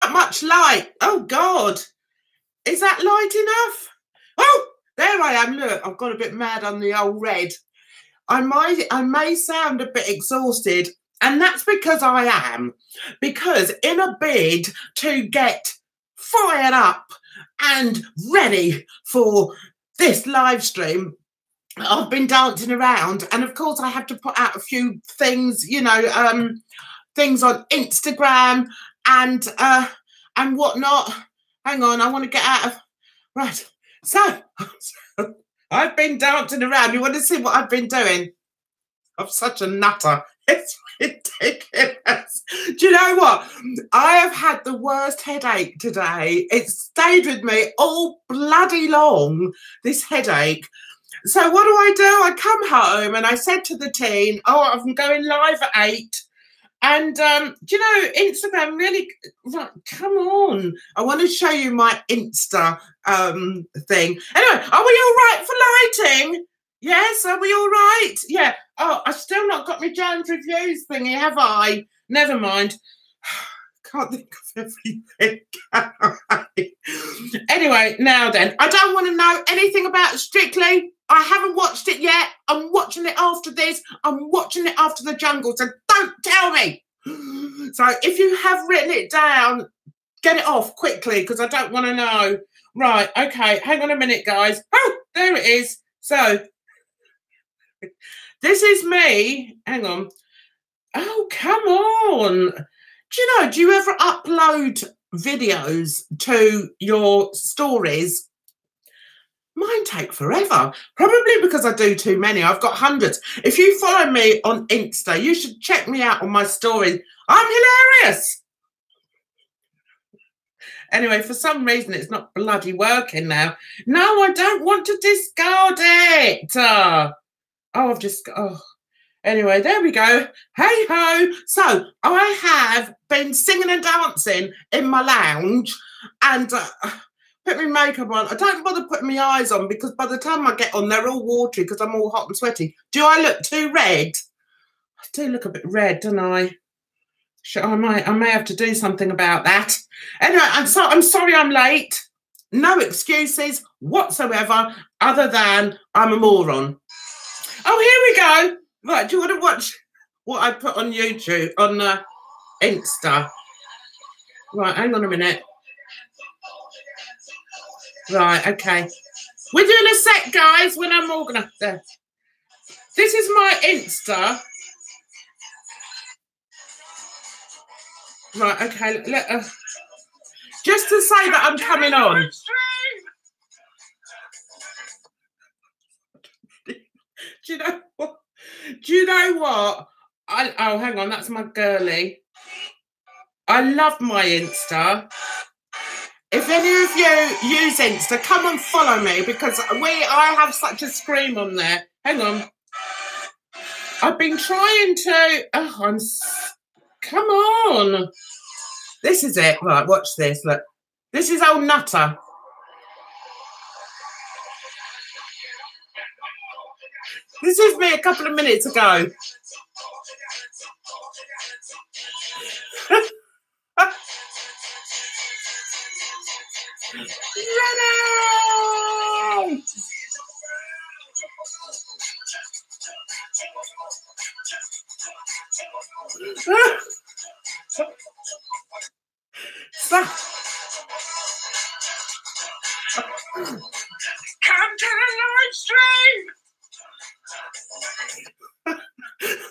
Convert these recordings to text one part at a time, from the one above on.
that much light. Oh, God. Is that light enough? Oh, there I am. Look, I've got a bit mad on the old red. I may sound a bit exhausted, and that's because I am. Because in a bid to get fired up and ready for this live stream, I've been dancing around, and of course I have to put out a few things, you know, things on Instagram and whatnot. Hang on, I want to get out of... Right, so I've been dancing around. You want to see what I've been doing? I'm such a nutter. It's ridiculous. Do you know what? I have had the worst headache today. It stayed with me all bloody long, this headache. So what do? I come home and I said to the team, oh, I'm going live at 8. And, do you know, Instagram really, right, come on. I want to show you my Insta thing. Anyway, are we all right for lighting? Yes, are we all right? Yeah. Oh, I've still not got my Jones Reviews thingy, have I? Never mind. Can't think of everything. Anyway, now then, I don't want to know anything about Strictly. I haven't watched it yet. I'm watching it after this. I'm watching it after the jungle. So don't tell me. So if you have written it down, get it off quickly because I don't want to know. Right. Okay. Hang on a minute, guys. Oh, there it is. So this is me. Hang on. Oh, come on. Do you ever upload videos to your stories? Mine take forever, probably because I do too many. I've got hundreds. If you follow me on Insta, you should check me out on my stories. I'm hilarious. Anyway, for some reason, it's not bloody working now. No, I don't want to discard it. I've just... Oh. Anyway, there we go. Hey ho. So I have been singing and dancing in my lounge and... put my makeup on. I don't bother putting my eyes on because by the time I get on, they're all watery because I'm all hot and sweaty. Do I look too red? I do look a bit red, don't I? I may have to do something about that. Anyway, I'm sorry I'm late. No excuses whatsoever other than I'm a moron. Oh, here we go. Right, do you want to watch what I put on YouTube, on Insta? Right, hang on a minute. Right, okay. We're doing a sec, guys, when I'm organised there. This is my Insta. Right, okay. Just to say that I'm coming on. Do you know what? Do you know what? Oh, hang on, that's my girly. I love my Insta. If any of you use Insta, come and follow me because I have such a scream on there. Hang on. I've been trying to... Oh, come on. This is it. Right, watch this. Look. This is old Nutter. This is me a couple of minutes ago. Ready! Come to the live stream!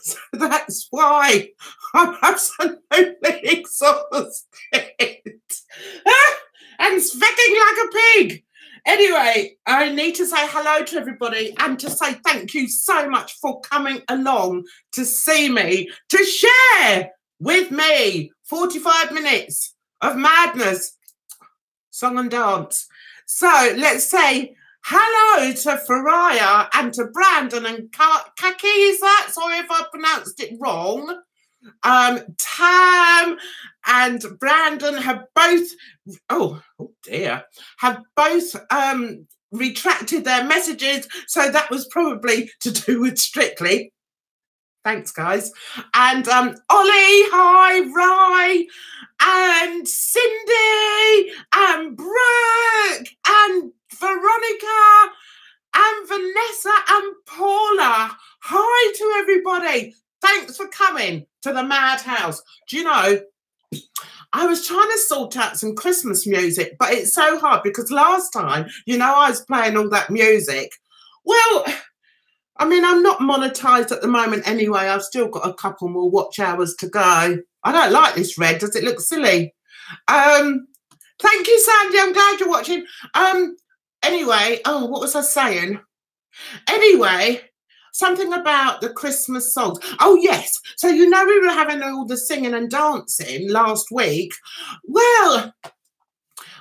So that's why I'm absolutely exhausted and speaking like a pig. Anyway, I need to say hello to everybody and to say thank you so much for coming along to see me, to share with me 45 minutes of madness, song and dance. So let's say hello to Faraya and to Brandon and Kaki, is that? Sorry if I pronounced it wrong. Tam and Brandon have both, oh dear, have both retracted their messages. So that was probably to do with Strictly. Thanks, guys. And Ollie, hi, Rye, and Cindy. everybody. Thanks for coming to the madhouse. Do you know, I was trying to sort out some Christmas music, but it's so hard because last time, you know, I was playing all that music. Well, I mean, I'm not monetized at the moment anyway. I've still got a couple more watch hours to go. I don't like this red. Does it look silly? Thank you, Sandy. I'm glad you're watching. Anyway, oh, what was I saying? Anyway, something about the Christmas songs. Oh, yes. So, you know, we were having all the singing and dancing last week. Well,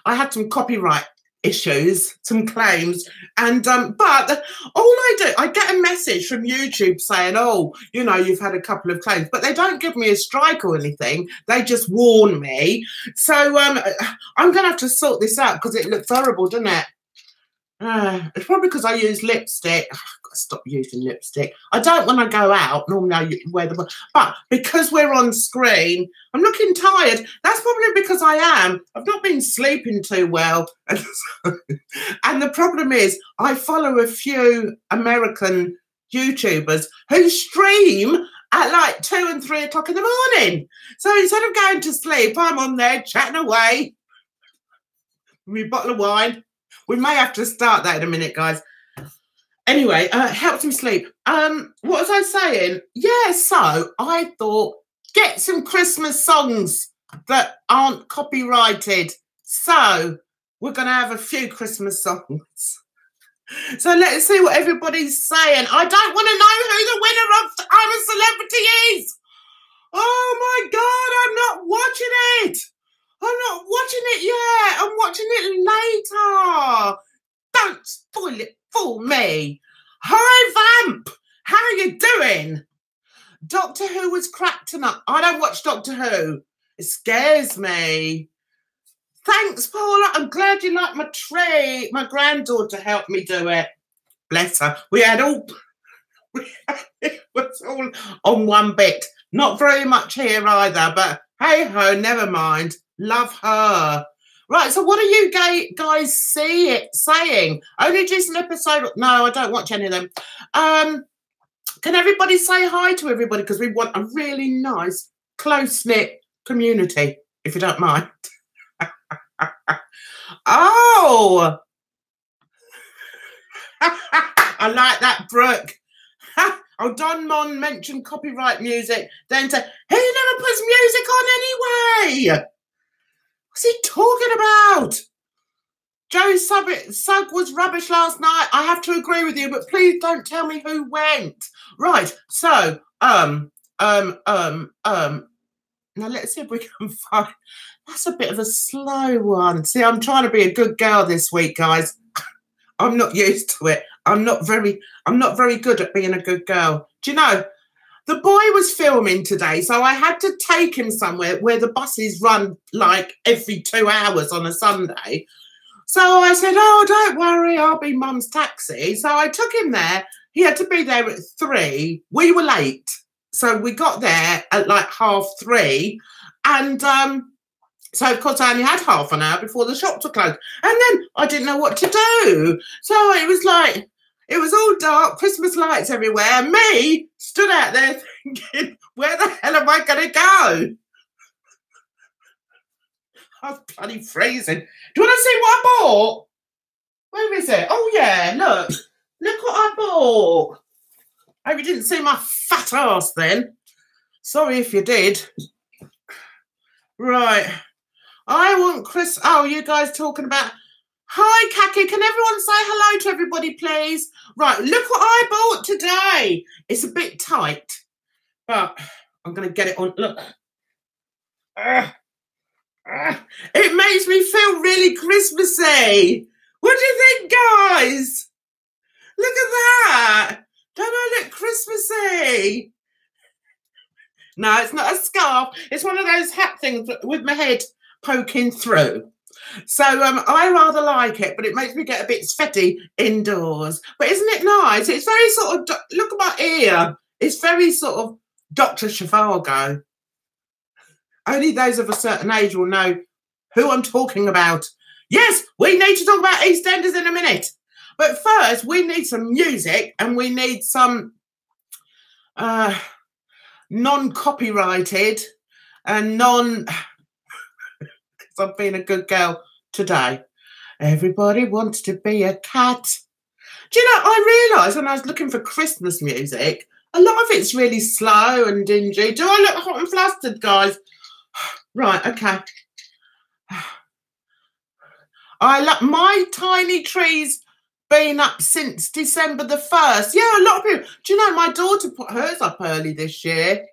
I had some copyright issues, some claims, and but all I get a message from YouTube saying, oh, you know, you've had a couple of claims, but they don't give me a strike or anything. They just warn me. So I'm gonna have to sort this out because it looks horrible, doesn't it? It's probably because I use lipstick. I've got to stop using lipstick. I don't when I go out. Normally I wear the... But because we're on screen, I'm looking tired. That's probably because I am. I've not been sleeping too well. And the problem is I follow a few American YouTubers who stream at like 2 and 3 o'clock in the morning. So instead of going to sleep, I'm on there chatting away with a bottle of wine. We may have to start that in a minute, guys. Anyway, helps me sleep. What was I saying? Yeah, so I thought, get some Christmas songs that aren't copyrighted. So we're going to have a few Christmas songs. So let's see what everybody's saying. I don't want to know who the winner of I'm a Celebrity is. Oh, my God, I'm not watching it. I'm not watching it yet. I'm watching it later. Don't spoil it for me. Hi, Vamp. How are you doing? Doctor Who was crap tonight. I don't watch Doctor Who. It scares me. Thanks, Paula. I'm glad you like my tree. My granddaughter helped me do it. Bless her. It was all on one bit. Not very much here either, but hey ho, never mind. Love her. Right, so what are you guys saying? Only just an episode. No, I don't watch any of them. Can everybody say hi to everybody? Because we want a really nice, close-knit community, if you don't mind. Oh! I like that, Brooke. Oh, Don Mon mentioned copyright music. Then said, he never puts music on anyway. What's he talking about? Joe Sugg was rubbish last night. I have to agree with you, but please don't tell me who went. Right, so, now let's see if we can find... That's a bit of a slow one. See, I'm trying to be a good girl this week, guys. I'm not used to it. I'm not very good at being a good girl. Do you know, the boy was filming today, so I had to take him somewhere where the buses run like every 2 hours on a Sunday. So I said, oh, don't worry, I'll be Mum's taxi. So I took him there. He had to be there at 3. We were late. So we got there at like 3:30. And so, of course, I only had half an hour before the shops were closed. And then I didn't know what to do. So it was like, it was all dark, Christmas lights everywhere. And me stood out there thinking, where the hell am I going to go? I was bloody freezing. Do you want to see what I bought? Where is it? Oh, yeah, look. Look what I bought. I hope you didn't see my fat ass then. Sorry if you did. Right. I want Chris. Oh, you guys talking about... Hi, Kaki. Can everyone say hello to everybody, please? Right, look what I bought today. It's a bit tight, but I'm going to get it on. Look. It makes me feel really Christmassy. What do you think, guys? Look at that. Don't I look Christmassy? No, it's not a scarf. It's one of those hat things with my head poking through. So I rather like it, but it makes me get a bit sweaty indoors. But isn't it nice? It's very sort of, look at my ear. It's very sort of Dr. Zhivago. Only those of a certain age will know who I'm talking about. Yes, we need to talk about EastEnders in a minute. But first, we need some music and we need some non-copyrighted and non... Because I've been a good girl today. Everybody wants to be a cat. Do you know, I realised when I was looking for Christmas music, a lot of it's really slow and dingy. Do I look hot and flustered, guys? Right, okay. My tiny tree's been up since December the 1st. Yeah, a lot of people. Do you know, my daughter put hers up early this year.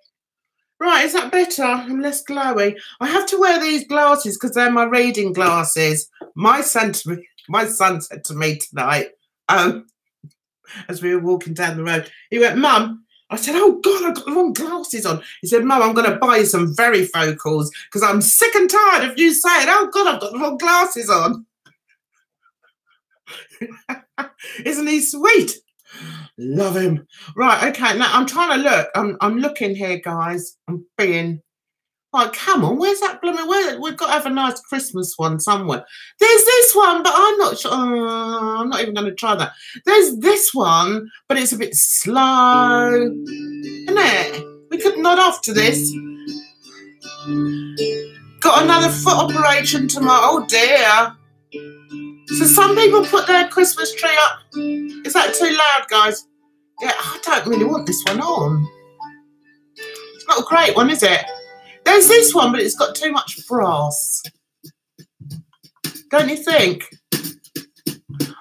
Right, is that better? I'm less glowy. I have to wear these glasses because they're my reading glasses. My son said to me tonight, as we were walking down the road, he went, Mum, I said, oh, God, I've got the wrong glasses on. He said, Mum, I'm going to buy you some varifocals because I'm sick and tired of you saying, oh, God, I've got the wrong glasses on. Isn't he sweet? Love him. Right, okay, now I'm trying to look. I'm looking here, guys. I'm being... Like, come on, where's that blooming... We've got to have a nice Christmas one somewhere. There's this one, but I'm not sure... I'm not even going to try that. There's this one, but it's a bit slow. Isn't it? We could nod off to this. Got another foot operation tomorrow. Oh, dear. So some people put their Christmas tree up. Is that too loud, guys? Yeah, I don't really want this one on. It's not a great one, is it? There's this one, but it's got too much brass. Don't you think?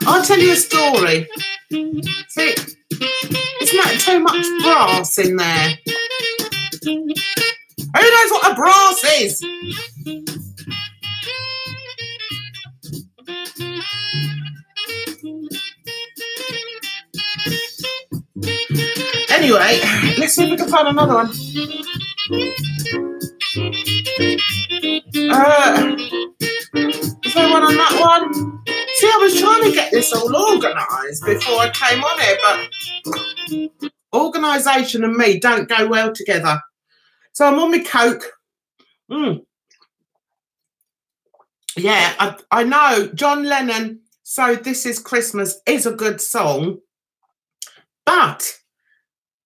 I'll tell you a story. See, isn't that too much brass in there? Who knows what a brass is? Anyway, let's see if we can find another one. Is there one on that one? See, I was trying to get this all organised before I came on it, but organisation and me don't go well together. So I'm on my Coke. Yeah, I know John Lennon, So This Is Christmas is a good song, but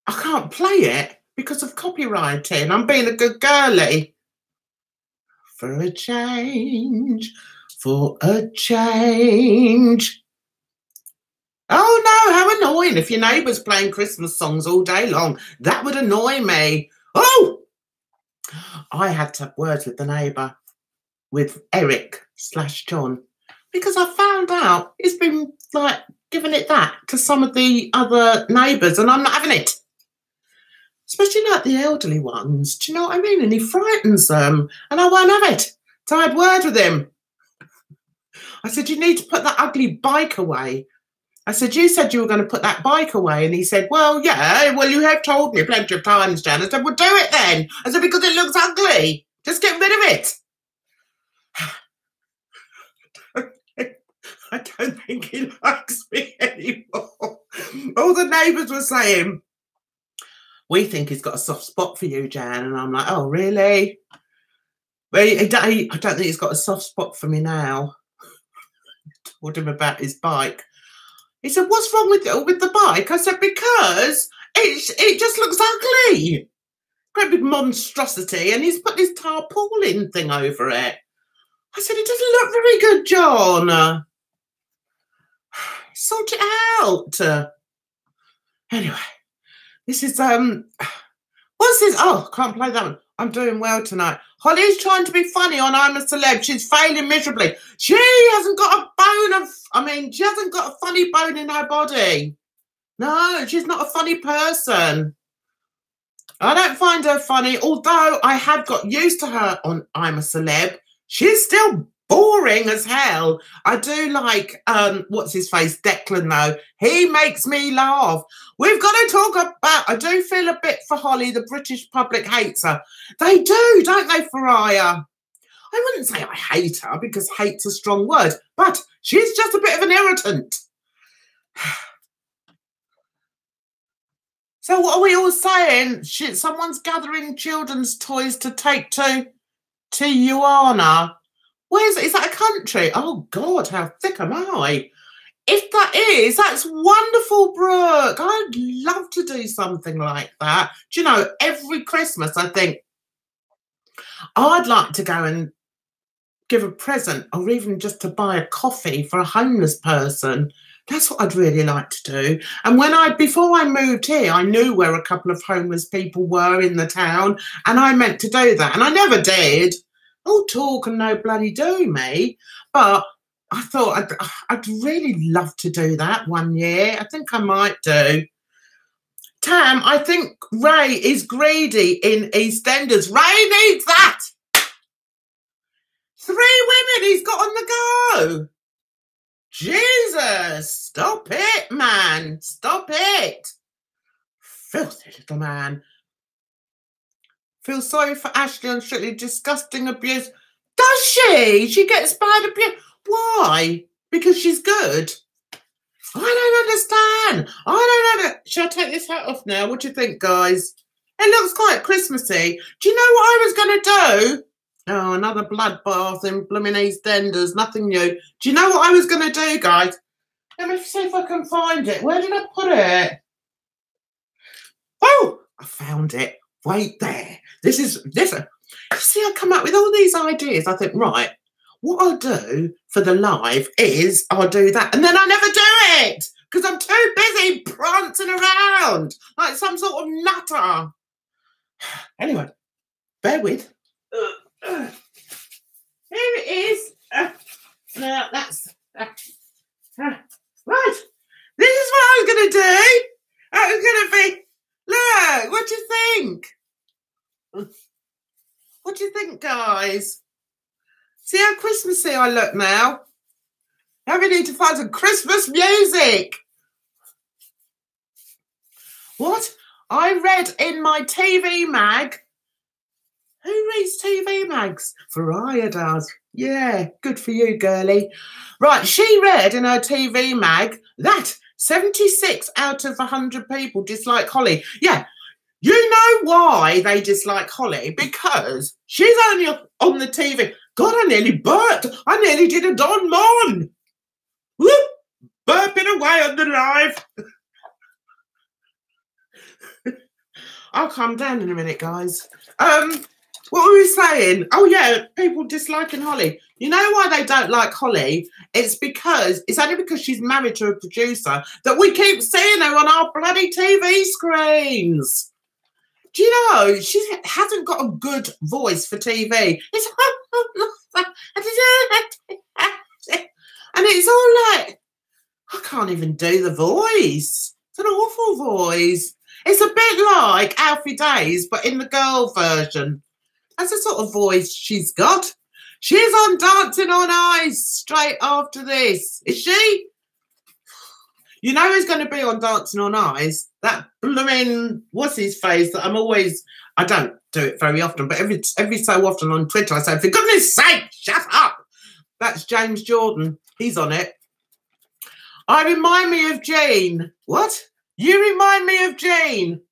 I can't play it because of copywriting. I'm being a good girlie. For a change, for a change. Oh no, how annoying if your neighbour's playing Christmas songs all day long. That would annoy me. Oh! I had to have words with the neighbour, with Eric/John, because I found out he's been like giving it that to some of the other neighbours and I'm not having it. Especially like the elderly ones, do you know what I mean? And he frightens them and I won't have it. So I had word with him. I said, you need to put that ugly bike away. I said, you said you were going to put that bike away. And he said, well, yeah, well, you have told me plenty of times, Jan. I said, well, do it then. I said, because it looks ugly. Just get rid of it. I don't think he likes me anymore. All the neighbours were saying, we think he's got a soft spot for you, Jan. And I'm like, oh, really? Well, I don't think he's got a soft spot for me now. I told him about his bike. He said, what's wrong with the bike? I said, because it just looks ugly. Great big monstrosity. And he's put this tarpaulin thing over it. I said, it doesn't look very good, John. Sort it out. Anyway, this is, what's this? Oh, can't play that one. I'm doing well tonight. Holly's trying to be funny on I'm a Celeb. She's failing miserably. She hasn't got a bone of, she hasn't got a funny bone in her body. No, she's not a funny person. I don't find her funny, although I have got used to her on I'm a Celeb. She's still boring as hell. I do like, what's his face, Declan, though. He makes me laugh. We've got to talk about, I do feel a bit for Holly. The British public hates her. They do, don't they, Faraya? I wouldn't say I hate her because hate's a strong word, but she's just a bit of an irritant. So what are we all saying? Someone's gathering children's toys to take to Ioana. Is that a country? Oh, God, how thick am I? if that is, that's wonderful, Brooke. I'd love to do something like that. Do you know, every Christmas I think I'd like to go and give a present or even just to buy a coffee for a homeless person. That's what I'd really like to do. And before I moved here, I knew where a couple of homeless people were in the town, and I meant to do that, and I never did. Oh, talk and no bloody do me. But I thought I'd really love to do that one year. I think I might do. Tam, I think Ray is greedy in EastEnders. Ray needs that. 3 women he's got on the go. Jesus, stop it, man. Stop it. Filthy little man. Feel sorry for Ashley on Strictly. Disgusting abuse. Does she? She gets bad abuse. Why? Because she's good. I don't understand. I don't know. Shall I take this hat off now? What do you think, guys? It looks quite Christmassy. Do you know what I was going to do? Oh, another bloodbath in blooming EastEnders. Nothing new. Do you know what I was going to do, guys? Let me see if I can find it. Where did I put it? Oh, I found it. Wait there. This. You see, I come up with all these ideas. I think, right, what I'll do for the live is I'll do that. And then I never do it because I'm too busy prancing around like some sort of nutter. Anyway, bear with. Here it is. Now that's right. This is what I was going to do. I was going to be. Look, what do you think? What do you think, guys? See how Christmassy I look now? Now we need to find some Christmas music. What? I read in my TV mag. Who reads TV mags? Faria does. Yeah, good for you, girlie. Right, she read in her TV mag that 76 out of 100 people dislike Holly. Yeah, you know why they dislike Holly? Because she's only on the TV. God, I nearly burped. I nearly did a Don Mon. Whoop, burping away on the live. I'll calm down in a minute, guys. What were we saying? Oh, yeah, people disliking Holly. You know why they don't like Holly? It's only because she's married to a producer that we keep seeing her on our bloody TV screens. Do you know, she hasn't got a good voice for TV. It's and it's all like, I can't even do the voice. It's an awful voice. It's a bit like Alfie Days, but in the girl version. That's the sort of voice she's got. She's on Dancing on Ice straight after this. Is she? You know who's going to be on Dancing on Ice? That blooming, what's his face that I don't do it very often, but every so often on Twitter I say, for goodness sake, shut up. That's James Jordan. He's on it. I remind me of Jane. What? You remind me of Jane.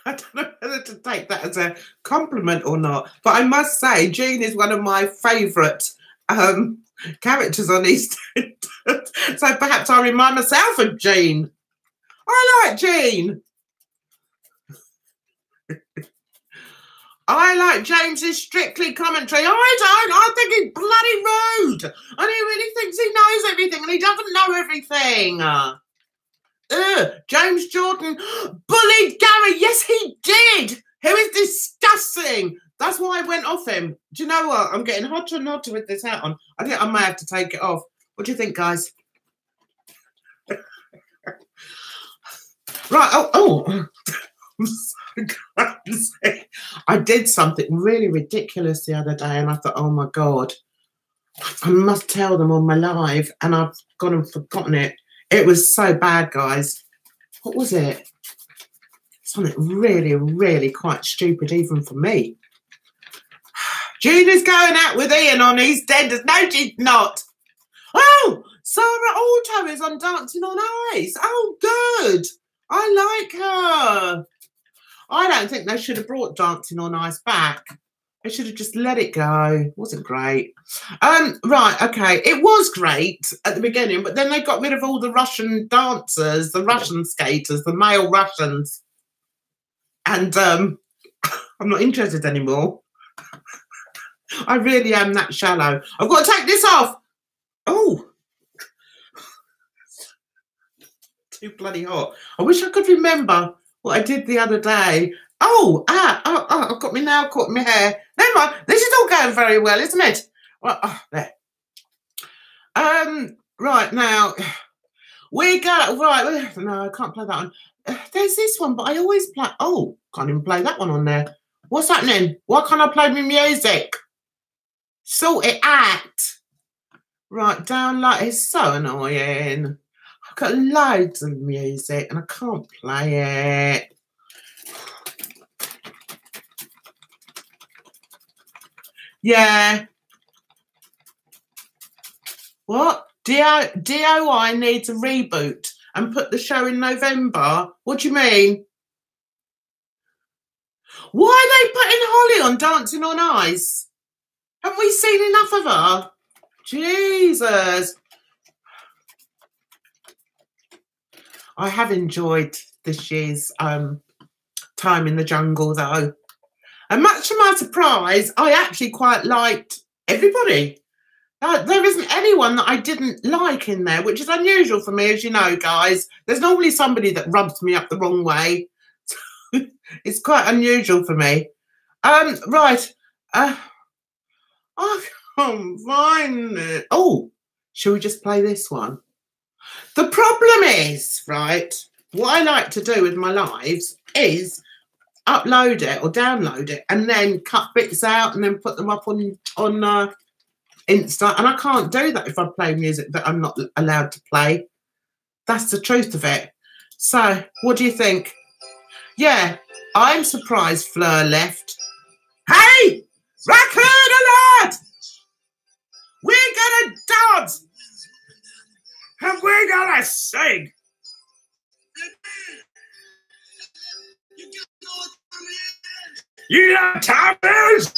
I don't know whether to take that as a compliment or not, but I must say Jean is one of my favourite characters on EastEnders. So perhaps I'll remind myself of Jean. I like Jean. I like James's Strictly commentary. I don't. I think he's bloody rude. And he really thinks he knows everything and he doesn't know everything. James Jordan bullied Gary. Yes, he did. Who is disgusting. That's why I went off him. Do you know what? I'm getting hotter and hotter with this hat on. I think I may have to take it off. What do you think, guys? Right. Oh. I'm so glad to say I did something really ridiculous the other day, and I thought, oh my God, I must tell them on my live, and I've gone and forgotten it. It was so bad, guys. What was it? Something really, really quite stupid, even for me. Gina's going out with Ian on EastEnders. No, she's not. Oh, Sarah Alto is on Dancing on Ice. Oh, good. I like her. I don't think they should have brought Dancing on Ice back. I should have just let it go. It wasn't great. Right, okay. It was great at the beginning, but then they got rid of all the Russian dancers, the Russian skaters, the male Russians. And I'm not interested anymore. I really am that shallow. I've got to take this off. Oh. Too bloody hot. I wish I could remember what I did the other day. Oh, I've got my nail caught in my hair. Never mind. This is all going very well, isn't it? Well, there. Right now, we got right. No, I can't play that one. There's this one, but I always play. Oh, can't even play that one on there. What's happening? Why can't I play my music? Sort it out. Right, download. It's so annoying. I've got loads of music and I can't play it. Yeah. What? DOI needs a reboot and put the show in November? What do you mean? Why are they putting Holly on Dancing on Ice? Have we seen enough of her? Jesus. I have enjoyed this year's time in the jungle, though. And much to my surprise, I actually quite liked everybody. There isn't anyone that I didn't like in there, which is unusual for me, as you know, guys. There's normally somebody that rubs me up the wrong way. It's quite unusual for me. Right. I can't find it. Oh, shall we just play this one? The problem is, right, what I like to do with my lives is upload it or download it and then cut bits out and then put them up on Insta. And I can't do that if I play music that I'm not allowed to play. That's the truth of it. So, what do you think? Yeah, I'm surprised Fleur left. Hey! Raccoon alert! We're gonna dance! And we're gonna sing! You know what time it is?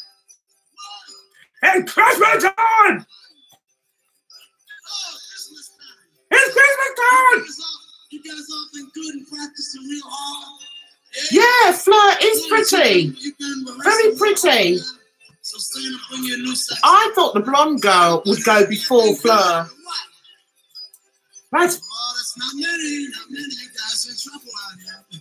It's Christmas time! It's Christmas time! You guys all been good and practicing real hard. Yeah, Fleur is pretty. Very pretty. So stand up on your new sex. I thought the blonde girl would go before Fleur. Right. Oh, that's not many. Not many guys in trouble out here.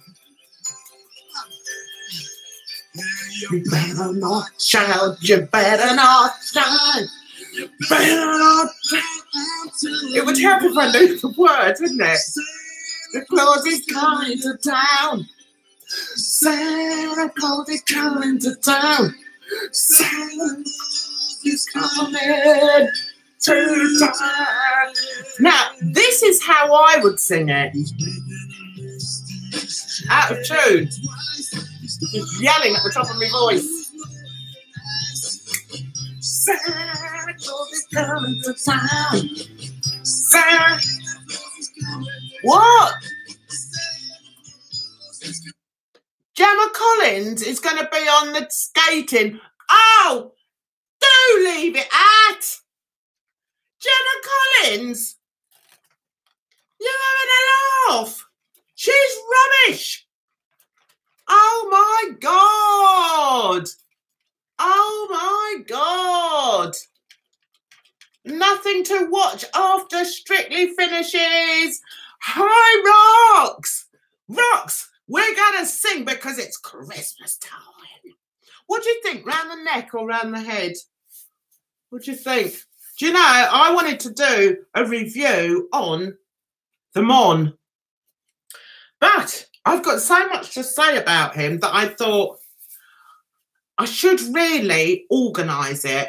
You better not shout. You better not shout. You better not shout. It would help if I knew the words, wouldn't it? The Claus is coming to town. Santa Claus is coming to town. Santa is coming to town. Now, this is how I would sing it. Out of tune. Just yelling at the top of my voice. Santa Claus is coming to town. Santa. What? Gemma Collins is going to be on the skating. Oh, do leave it at Gemma Collins. You're having a laugh. She's rubbish. Oh my God. Oh my God. Nothing to watch after Strictly finishes. Hi, Rocks. Rocks. We're going to sing because it's Christmas time. What do you think? Round the neck or round the head? What do you think? Do you know, I wanted to do a review on the Mon. But I've got so much to say about him that I thought I should really organise it.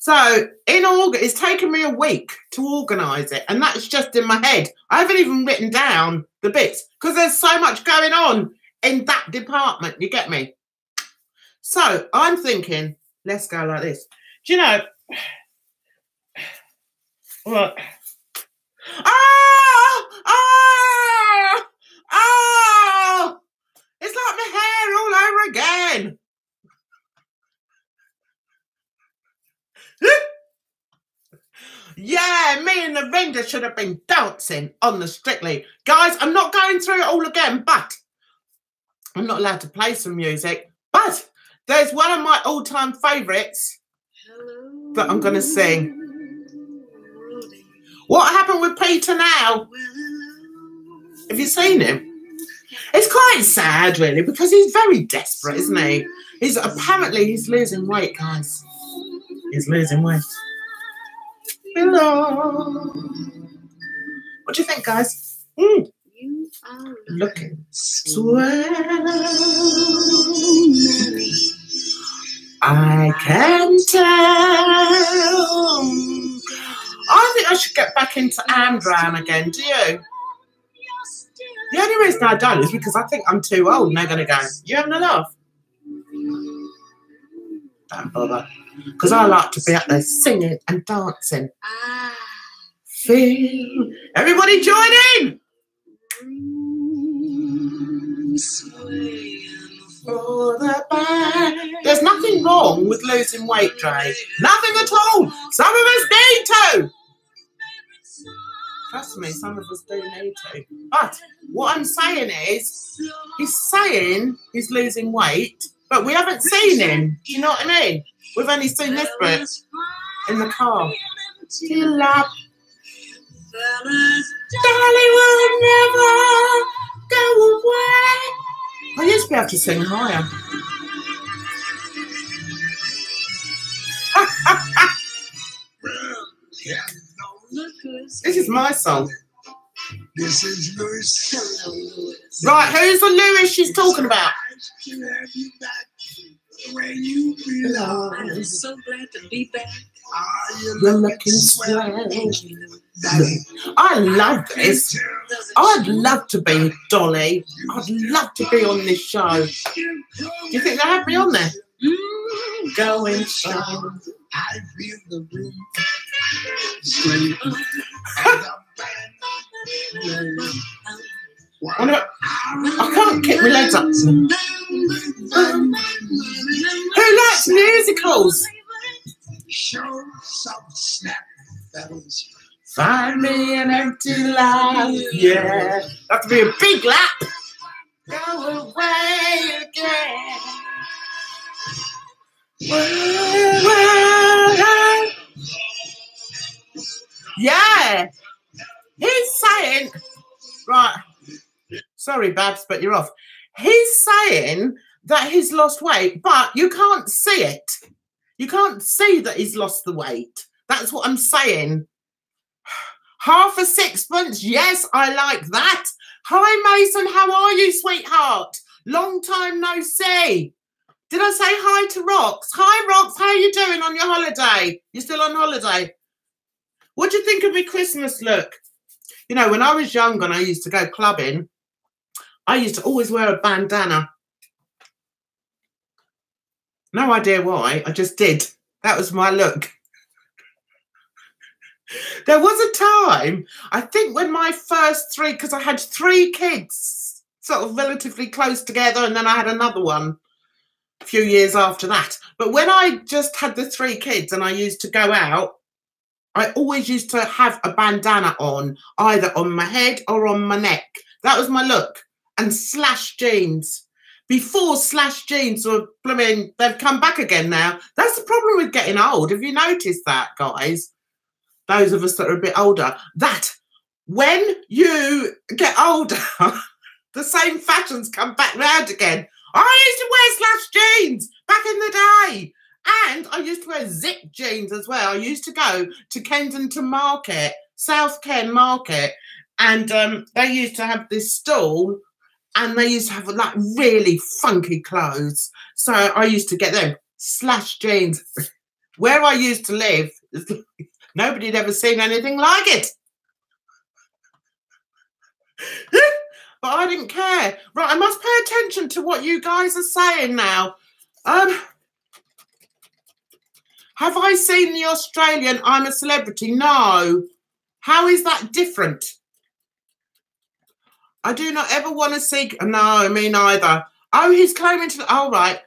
So in August, it's taken me a week to organise it. And that's just in my head. I haven't even written down the bits because there's so much going on in that department. You get me? So I'm thinking, let's go like this. Do you know what? Oh! It's like my hair all over again. Yeah, me and Narendra should have been dancing on the Strictly. Guys, I'm not going through it all again, but I'm not allowed to play some music. But there's one of my all-time favourites that I'm going to sing. What happened with Peter now? Have you seen him? It's quite sad, really, because he's very desperate, isn't he? He's losing weight, guys. He's losing weight. Hello. What do you think, guys? Looking swell. I can tell. I think I should get back into Amdram again. Do you? The only reason I don't is because I think I'm too old and they're going to go, you having a laugh? Don't bother. Because I like to be up there singing and dancing. Feel. Everybody join in! For the back. There's nothing wrong with losing weight, Dre. Nothing at all. Some of us need to. Trust me, some of us do need to. But what I'm saying is, he's saying he's losing weight, but we haven't seen him. Do you know what I mean? We've only seen this bit in the car. Till up. Darling will never go away. I used to be able to sing higher. This is my song. This is Lewis. Hello, Lewis. Right, who's the Lewis she's talking about? When you belong. I'm so glad to be back. You're looking swell. I love this. I'd love to be Dolly. I'd love to be on this show. Do you think they'll have me on there? Going strong. I feel the room. I can't kick my legs up. Who likes musicals? Show some snap fellas. Find me an empty life. Yeah. Have to be a big lap. Go away again. Yeah. He's saying, right. Sorry, Babs, but you're off. He's saying that he's lost weight, but you can't see it. You can't see that he's lost the weight. That's what I'm saying. Half a sixpence. Yes, I like that. Hi, Mason. How are you, sweetheart? Long time no see. Did I say hi to Rox? Hi, Rox. How are you doing on your holiday? You still on holiday? What do you think of my Christmas look? You know, when I was young and I used to go clubbing, I used to always wear a bandana. No idea why. I just did. That was my look. There was a time, I think when my first three, because I had 3 kids sort of relatively close together, and then I had another one a few years after that. But when I just had the 3 kids and I used to go out, I always used to have a bandana on, either on my head or on my neck. That was my look. And slash jeans. Before slash jeans were blooming, they've come back again now. That's the problem with getting old. Have you noticed that, guys? Those of us that are a bit older, that when you get older, the same fashions come back round again. I used to wear slash jeans back in the day. And I used to wear zip jeans as well. I used to go to Kensington Market, South Ken Market, and they used to have this stall, and they used to have like really funky clothes. So I used to get them slash jeans. Where I used to live, nobody had ever seen anything like it. But I didn't care. Right, I must pay attention to what you guys are saying now. Have I seen the Australian I'm a Celebrity? No. How is that different? I do not ever want to see... No, me neither. Oh, he's claiming to... Oh, right.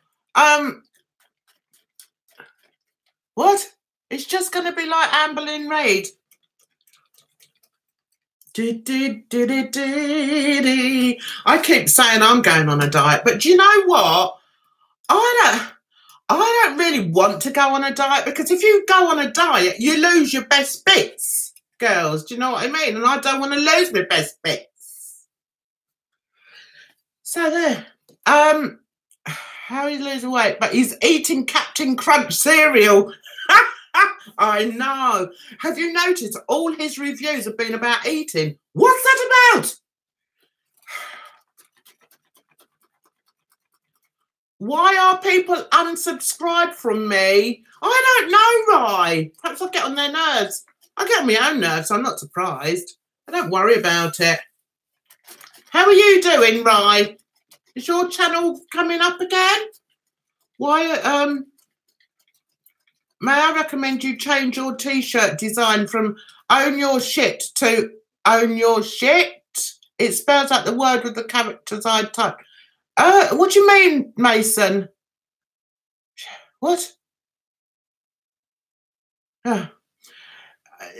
What? It's just going to be like Amber Lynn Reid. I keep saying I'm going on a diet, but do you know what? I don't really want to go on a diet, because if you go on a diet, you lose your best bits, girls. Do you know what I mean? And I don't want to lose my best bits. So there. How he's losing weight, but he's eating Captain Crunch cereal. I know. Have you noticed all his reviews have been about eating? What's that about? Why are people unsubscribed from me? I don't know, Rye. Perhaps I get on their nerves. I get on my own nerves, so I'm not surprised. I don't worry about it. How are you doing, Rye? Is your channel coming up again? Why, may I recommend you change your t-shirt design from own your shit to own your shit? It spells out the word with the characters I typed. What do you mean, Mason? What?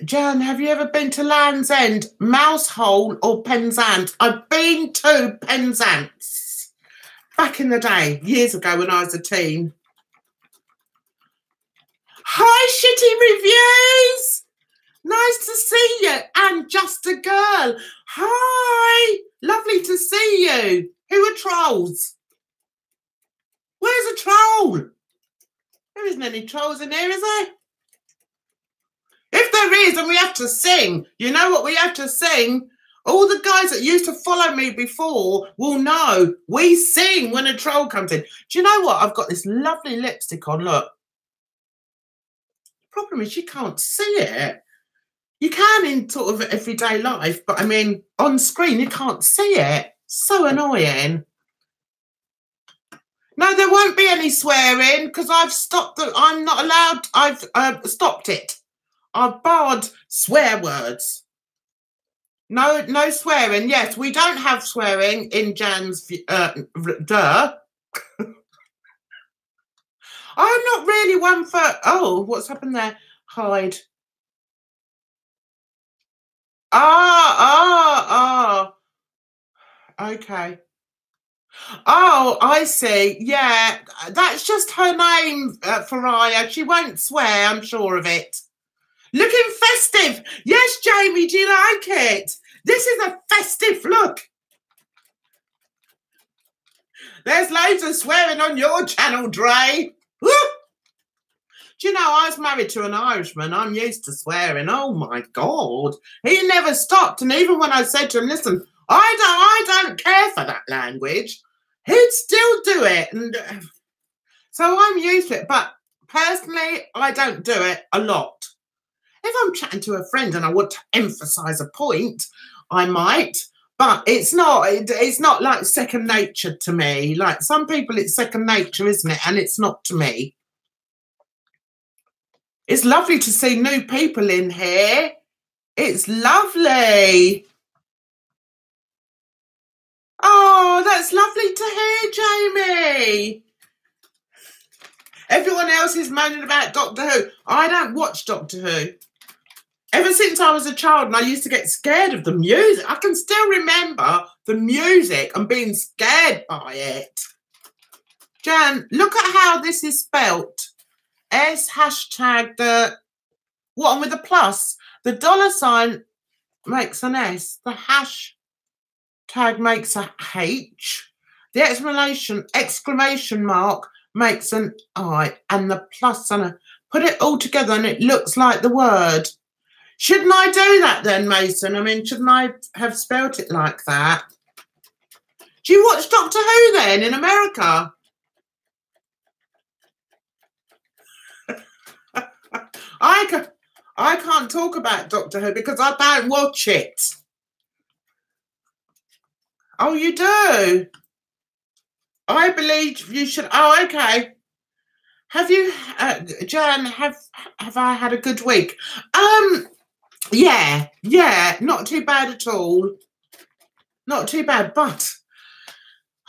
Jan, have you ever been to Land's End, Mousehole or Penzance? I've been to Penzance back in the day, years ago when I was a teen. Hi, Shitty Reviews. Nice to see you. And Just a Girl. Hi. Lovely to see you. Who are trolls? Where's a troll? There isn't any trolls in here, is there? If there is, then we have to sing. You know what we have to sing? All the guys that used to follow me before will know we sing when a troll comes in. Do you know what? I've got this lovely lipstick on, look. The problem is you can't see it. You can in sort of everyday life, but I mean, on screen, you can't see it. So annoying. No, there won't be any swearing because I've stopped the, I'm not allowed, I've stopped it. I've barred swear words. No swearing. Yes, we don't have swearing in Jan's, duh. I'm not really one for, oh, what's happened there? Hide. Okay. Oh, I see. Yeah, that's just her name, Faraya. She won't swear, I'm sure of it. Looking festive. Yes, Jamie, do you like it? This is a festive look. There's loads of swearing on your channel, Dre. Woo! Do you know, I was married to an Irishman. I'm used to swearing. Oh, my God. He never stopped. And even when I said to him, listen, I don't care for that language, he'd still do it. And so I'm used to it. But personally, I don't do it a lot. If I'm chatting to a friend and I want to emphasise a point, I might. But it's not like second nature to me. Like some people, it's second nature, isn't it? And it's not to me. It's lovely to see new people in here. It's lovely. Oh, that's lovely to hear, Jamie. Everyone else is moaning about Doctor Who. I don't watch Doctor Who. Ever since I was a child and I used to get scared of the music. I can still remember the music and being scared by it. Jan, look at how this is spelt. S hashtag the, what, with a plus? The $sign makes an S. The hashtag makes a H. The exclamation mark makes an I. And the plus and a, put it all together and it looks like the word. Shouldn't I do that then, Mason? I mean, shouldn't I have spelt it like that? Do you watch Doctor Who then in America? I can't talk about Doctor Who because I don't watch it. Oh, you do? I believe you should. Oh, okay. Have you, Jan, have I had a good week? Yeah, not too bad at all. Not too bad, but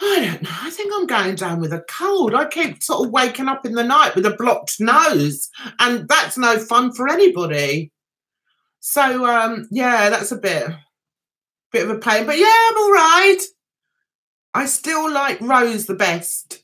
I don't know. I think I'm going down with a cold. I keep sort of waking up in the night with a blocked nose, and that's no fun for anybody. So, yeah, that's a bit. Bit of a pain, but yeah, I'm all right. I still like Rose the best.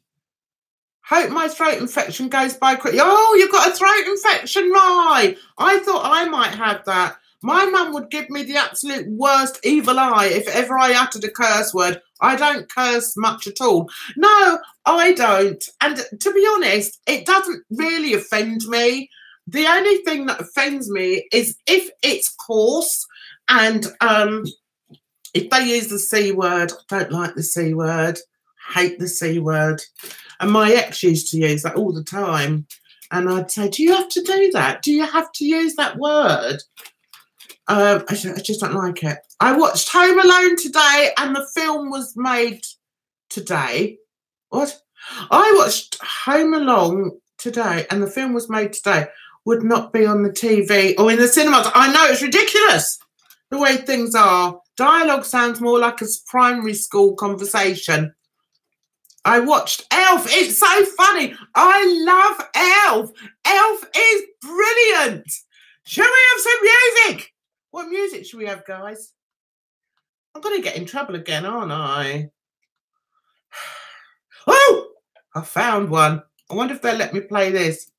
Hope my throat infection goes by quickly. Oh, you've got a throat infection, Mai. I thought I might have that. My mum would give me the absolute worst evil eye if ever I uttered a curse word. I don't curse much at all. No, I don't. And to be honest, it doesn't really offend me. The only thing that offends me is if it's coarse and if they use the C word. I don't like the C word. Hate the C word. And my ex used to use that all the time. And I'd say, do you have to do that? Do you have to use that word? I just don't like it. I watched Home Alone today and the film was made today. What? I watched Home Alone today and the film was made today. Would not be on the TV or in the cinemas. I know, it's ridiculous the way things are. Dialogue sounds more like a primary school conversation. I watched Elf. It's so funny. I love Elf. Elf is brilliant. Shall we have some music? What music should we have, guys? I'm going to get in trouble again, aren't I? Oh, I found one. I wonder if they'll let me play this.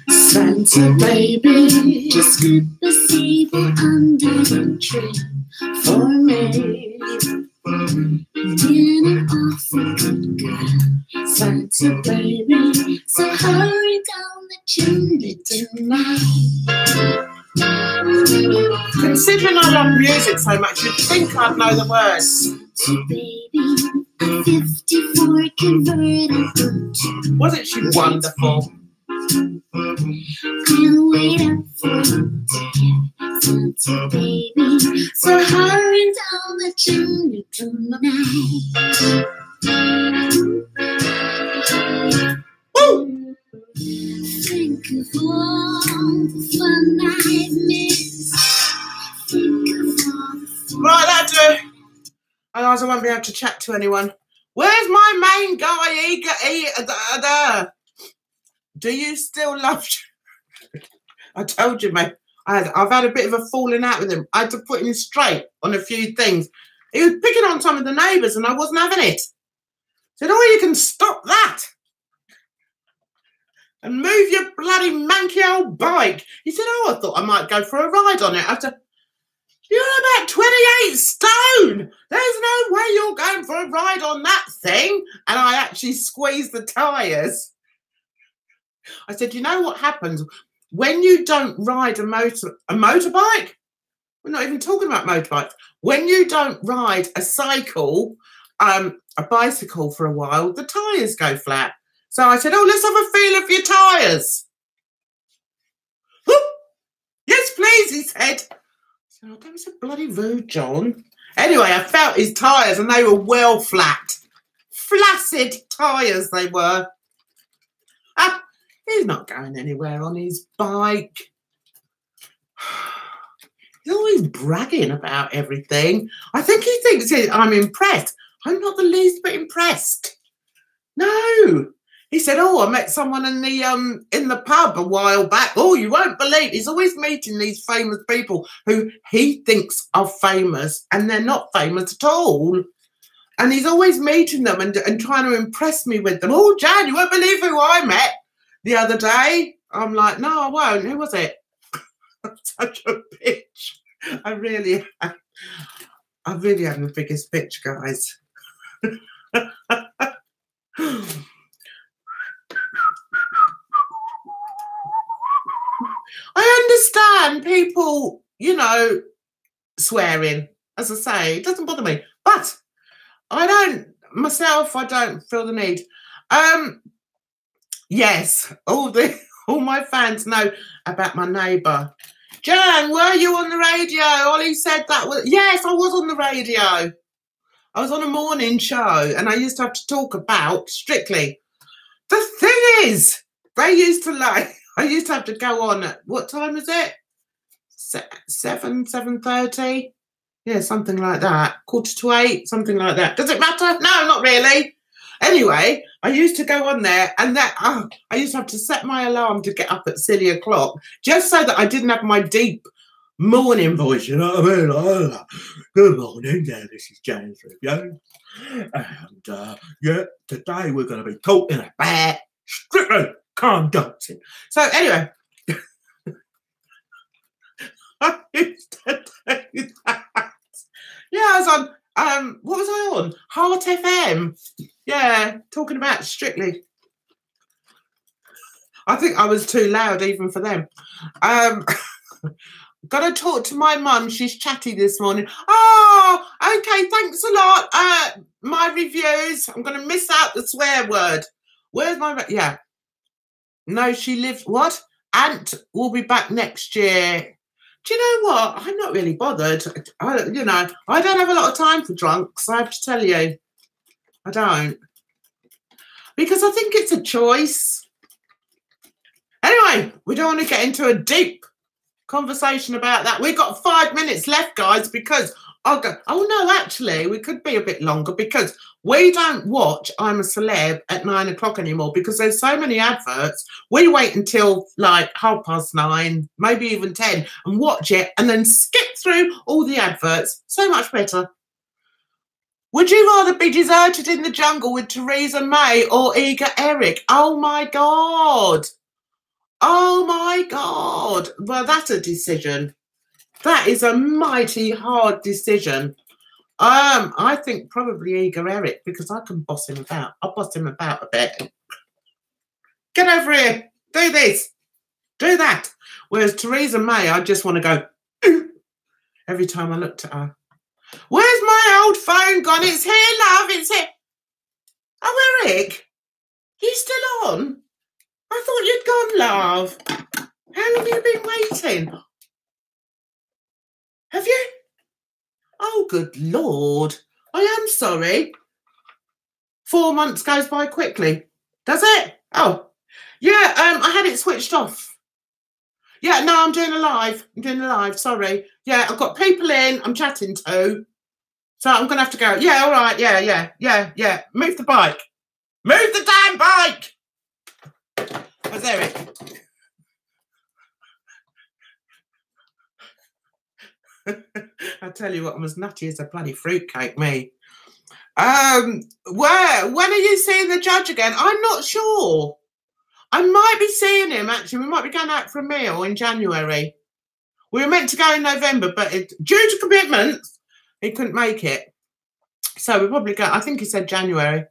Santa baby, just receive it under the tree for me. Being an awful good girl, Santa baby, so hurry down the chimney tonight. Considering I love music so much, you'd think I'd know the words. Santa baby, a 54 convertible. Wasn't she wonderful? I'll wait up for you, Santa baby, so hurry down the chimney tonight. Woo! Think of all the fun I've missed. Think of all the fun. Right, that'll do. Otherwise I won't be able to chat to anyone. Where's my main guy? Do you still love? I told you, mate. I've had a bit of a falling out with him. I had to put him straight on a few things. He was picking on some of the neighbours and I wasn't having it. I said, oh, you can stop that. And move your bloody manky old bike. He said, oh, I thought I might go for a ride on it. I said, you're about 28 stone. There's no way you're going for a ride on that thing. And I actually squeezed the tyres. I said, you know what happens when you don't ride a motorbike? We're not even talking about motorbikes. When you don't ride a cycle, a bicycle for a while, the tyres go flat. So I said, oh, let's have a feel of your tyres. Oh, yes, please, he said. I said, oh, that was a bloody rude, John. Anyway, I felt his tyres and they were well flat. Flaccid tyres they were. He's not going anywhere on his bike. He's always bragging about everything. I think he thinks I'm impressed. I'm not the least bit impressed. No. He said, oh, I met someone in the pub a while back. Oh, you won't believe. He's always meeting these famous people who he thinks are famous and they're not famous at all. And he's always meeting them and trying to impress me with them. Oh, Jan, you won't believe who I met the other day. I'm like, no, I won't. Who was it? I'm such a bitch. I really am the biggest bitch, guys. I understand people, you know, swearing. As I say, it doesn't bother me. But I don't feel the need. Yes, all my fans know about my neighbour. Jan, were you on the radio? Ollie said that was... Yes, I was on the radio. I was on a morning show and I used to have to talk about Strictly. The thing is, I used to have to go on at... What time is it? 7:30? Yeah, something like that. 7:45, something like that. Does it matter? No, not really. Anyway, I used to go on there, and I used to have to set my alarm to get up at silly o'clock, just so that I didn't have my deep morning voice, you know what I mean? Oh, good morning, yeah, this is James Review. And yeah, today we're going to be talking about strictly calm dancing. So anyway, I used to do that. Yeah, I was on, what was I on? Heart FM. Yeah, talking about Strictly. I think I was too loud even for them. Got to talk to my mum. She's chatty this morning. Oh, okay, thanks a lot. My reviews. I'm going to miss out the swear word. Where's my... Yeah. No, she lives... What? Aunt will be back next year. Do you know what? I'm not really bothered. I don't have a lot of time for drunks, I have to tell you. I don't. Because I think it's a choice. Anyway, we don't want to get into a deep conversation about that. We've got 5 minutes left, guys, because I'll go... Oh, no, actually, we could be a bit longer because we don't watch I'm a Celeb at 9 o'clock anymore because there's so many adverts. We wait until like 9:30, maybe even 10, and watch it and then skip through all the adverts. So much better. Would you rather be deserted in the jungle with Theresa May or Eager Eric? Oh, my God. Oh, my God. Well, that's a decision. That is a mighty hard decision. I think probably Eager Eric because I can boss him about. I'll boss him about a bit. Get over here. Do this. Do that. Whereas Theresa May, I just want to go every time I looked at her. Where's my old phone gone? It's here, love. It's here. Oh, Eric. You still on? I thought you'd gone, love. How long have you been waiting? Have you? Oh, good Lord. I am sorry. 4 months goes by quickly. Does it? Oh, yeah, I had it switched off. Yeah, no, I'm doing a live. I'm doing a live, sorry. Yeah, I've got people in I'm chatting to. So I'm going to have to go. Yeah, all right, yeah. Move the bike. Move the damn bike. Where's Eric? I tell you what, I'm as nutty as a bloody fruitcake, me. When are you seeing the judge again? I'm not sure. I might be seeing him, actually. We might be going out for a meal in January. We were meant to go in November, but due to commitments, he couldn't make it. So we'll probably go, I think he said January.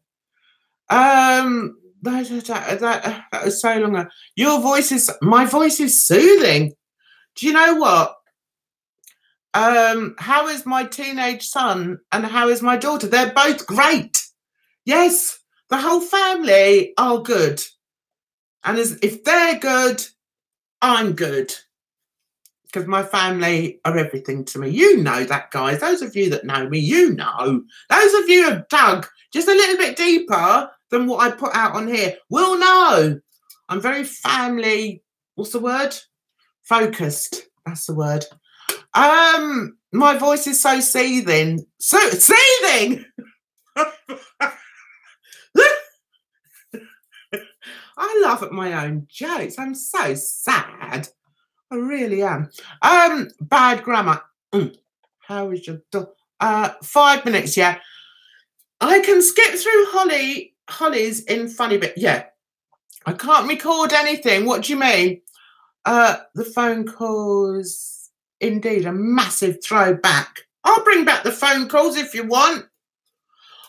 That was so long ago. My voice is soothing. Do you know what? How is my teenage son and how is my daughter? They're both great. Yes, the whole family are good. And if they're good, I'm good. Because my family are everything to me. You know that, guys. Those of you that know me, you know. Those of you who have dug just a little bit deeper than what I put out on here will know. I'm very family, what's the word? Focused. That's the word. My voice is so seething. Seething! I laugh at my own jokes. I'm so sad. I really am. Bad grammar. How is your dog? 5 minutes, yeah. I can skip through Holly's in funny bit. Yeah. I can't record anything. What do you mean? The phone calls. Indeed, a massive throwback. I'll bring back the phone calls if you want.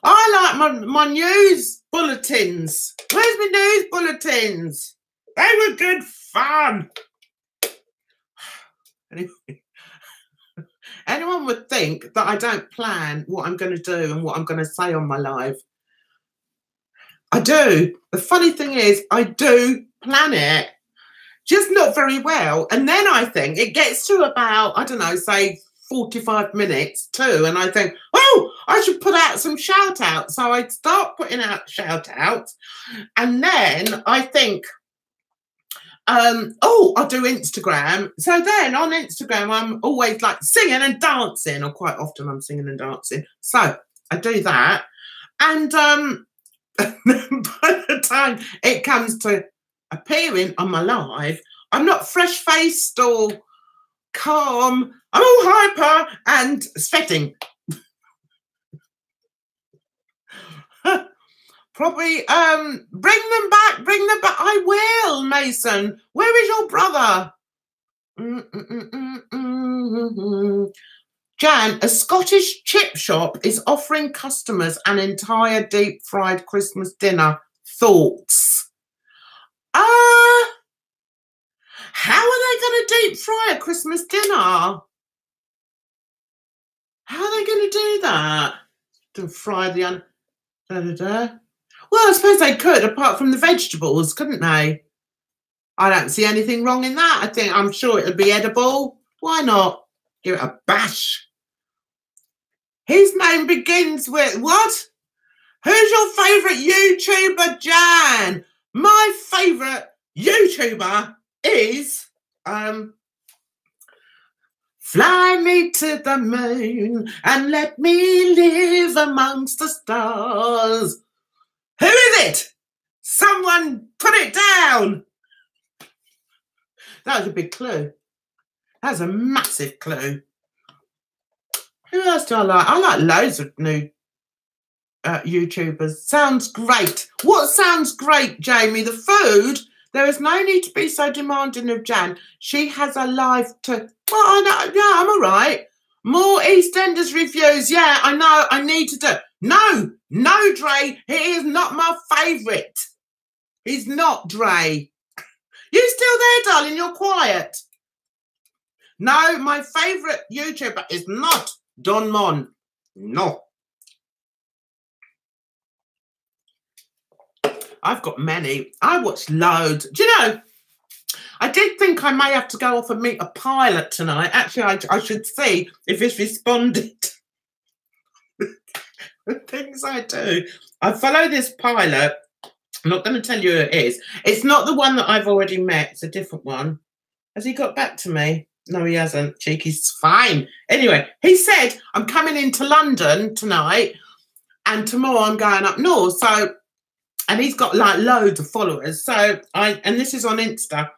I like my news bulletins. Where's my news bulletins? They were good fun. Anyway, anyone would think that I don't plan what I'm going to do and what I'm going to say on my live. I do. The funny thing is, I do plan it. Just not very well. And then I think it gets to about, I don't know, say 45 minutes too. And I think, oh, I should put out some shout outs. So I start putting out shout outs. And then I think, oh, I do Instagram. So then on Instagram, I'm always like singing and dancing, or quite often I'm singing and dancing. So I do that. And by the time it comes to appearing on my live, I'm not fresh-faced or calm. I'm all hyper and sweating. Probably bring them back. I will, Mason. Where is your brother? Jan, a Scottish chip shop is offering customers an entire deep fried Christmas dinner. Thoughts? How are they going to deep fry a Christmas dinner? How are they going to do that? To fry the Well, I suppose they could, apart from the vegetables, couldn't they? I don't see anything wrong in that. I'm sure it'll be edible. Why not? Give it a bash. His name begins with what? Who's your favourite YouTuber, Jan? My favourite YouTuber is fly me to the moon and let me live amongst the stars. Who is it? Someone put it down. That was a big clue. That was a massive clue. Who else do I like? I like loads of new YouTubers. Sounds great. What sounds great, Jamie? The food. There is no need to be so demanding of Jan. She has a life to... Well, I know. Yeah, I'm all right. More EastEnders reviews. Yeah, I know. I need to do... No, Dre. He is not my favourite. He's not, Dre. You still there, darling? You're quiet. No, my favourite YouTuber is not Don Mon. No. I've got many. I watch loads. Do you know, I did think I may have to go off and meet a pilot tonight. Actually, I should see if he's responded. The things I do. I follow this pilot. I'm not going to tell you who it is. It's not the one that I've already met. It's a different one. Has he got back to me? No, he hasn't. Cheeky's fine. Anyway, he said, I'm coming into London tonight and tomorrow I'm going up north. So, and he's got like loads of followers. So and this is on Insta.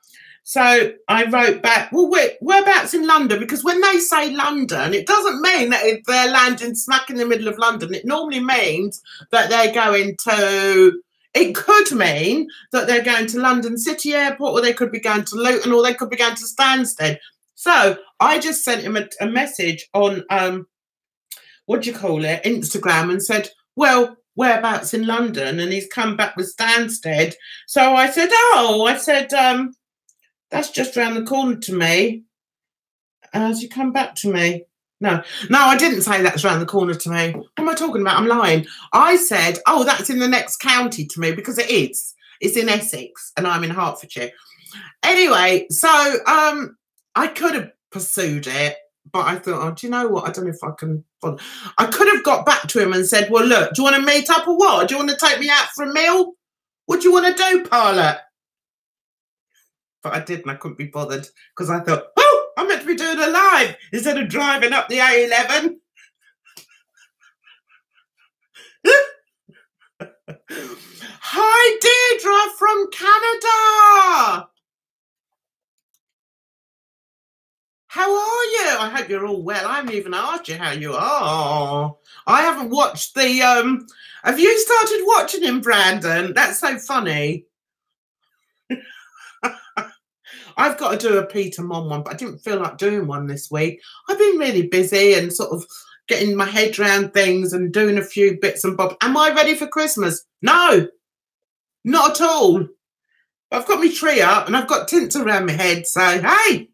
So I wrote back, well, whereabouts in London? Because when they say London, it doesn't mean that if they're landing smack in the middle of London. It normally means that they're going to, it could mean that they're going to London City Airport, or they could be going to Luton, or they could be going to Stansted. So I just sent him a message on, Instagram, and said, well, whereabouts in London? And he's come back with Stansted. So I said, that's just round the corner to me. Has he come back to me? No, I didn't say that's round the corner to me. What am I talking about? I'm lying. I said, oh, that's in the next county to me, because it is. It's in Essex and I'm in Hertfordshire. Anyway, so I could have pursued it, but I thought, oh, do you know what? I don't know if I can. I could have got back to him and said, well, look, do you want to meet up or what? Do you want to take me out for a meal? What do you want to do, pilot? But I didn't. I couldn't be bothered because I thought, oh, I'm meant to be doing a live instead of driving up the A11. Hi, Deirdre from Canada. How are you? I hope you're all well. I haven't even asked you how you are. I haven't watched the... have you started watching him, Brandon? That's so funny. I've got to do a Peter Mon one, but I didn't feel like doing one this week. I've been really busy and sort of getting my head around things and doing a few bits and bobs. Am I ready for Christmas? No, not at all. I've got my tree up and I've got tints around my head, so hey.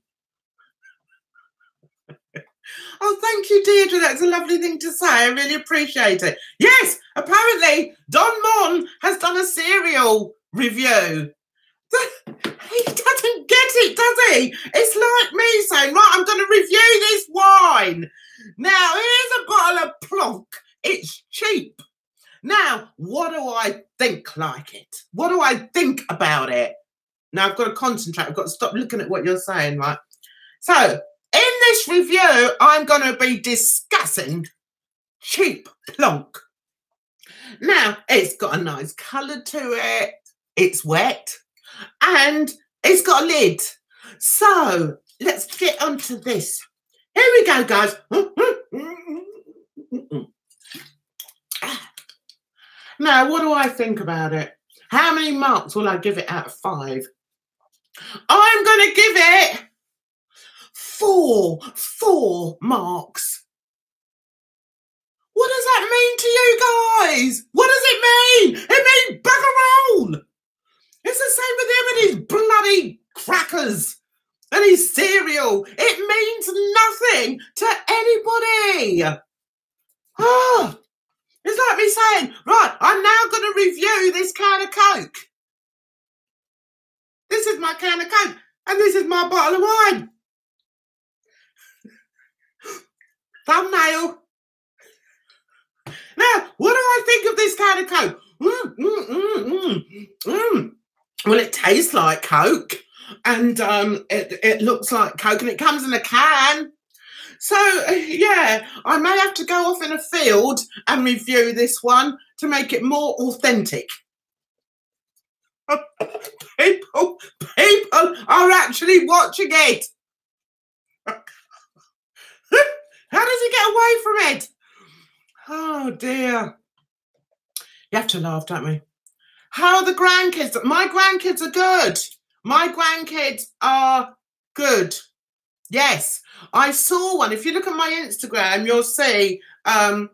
Oh, thank you, Deirdre. That's a lovely thing to say. I really appreciate it. Yes, apparently Don Mon has done a cereal review. He doesn't get it, does he? It's like me saying, right, I'm going to review this wine. Now, here's a bottle of Plonk. It's cheap. Now, what do I think like it? What do I think about it? Now I've got to concentrate. I've got to stop looking at what you're saying, right? So in this review, I'm going to be discussing Cheap Plonk. Now, it's got a nice colour to it. It's wet. And it's got a lid. So let's get onto this. Here we go, guys. Now, what do I think about it? How many marks will I give it out of 5? I'm going to give it 4 marks. What does that mean to you guys? What does it mean? It means bugger all. It's the same with him and his bloody crackers and his cereal. It means nothing to anybody. Oh, it's like me saying, right, I'm now going to review this can of Coke. This is my can of Coke and this is my bottle of wine. Thumbnail. Now, what do I think of this can of Coke? Well, it tastes like Coke, and it looks like Coke, and it comes in a can. So, yeah, I may have to go off in a field and review this one to make it more authentic. People are actually watching it. How does he get away from it? Oh, dear. You have to laugh, don't we? How are the grandkids? My grandkids are good. My grandkids are good. Yes. I saw one. If you look at my Instagram, you'll see I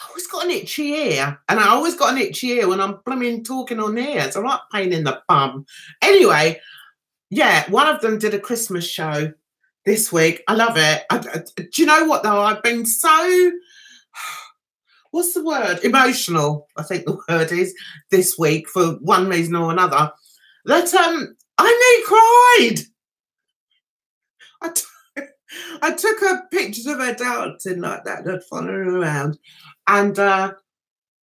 always got an itchy ear. And I always got an itchy ear when I'm blooming talking on here. It's a right pain in the bum. Anyway, yeah, one of them did a Christmas show this week. I love it. Do you know what, though? I've been so, what's the word? Emotional, I think the word is, this week for one reason or another, that I nearly cried. I took her pictures of her dancing like that and following her around. And I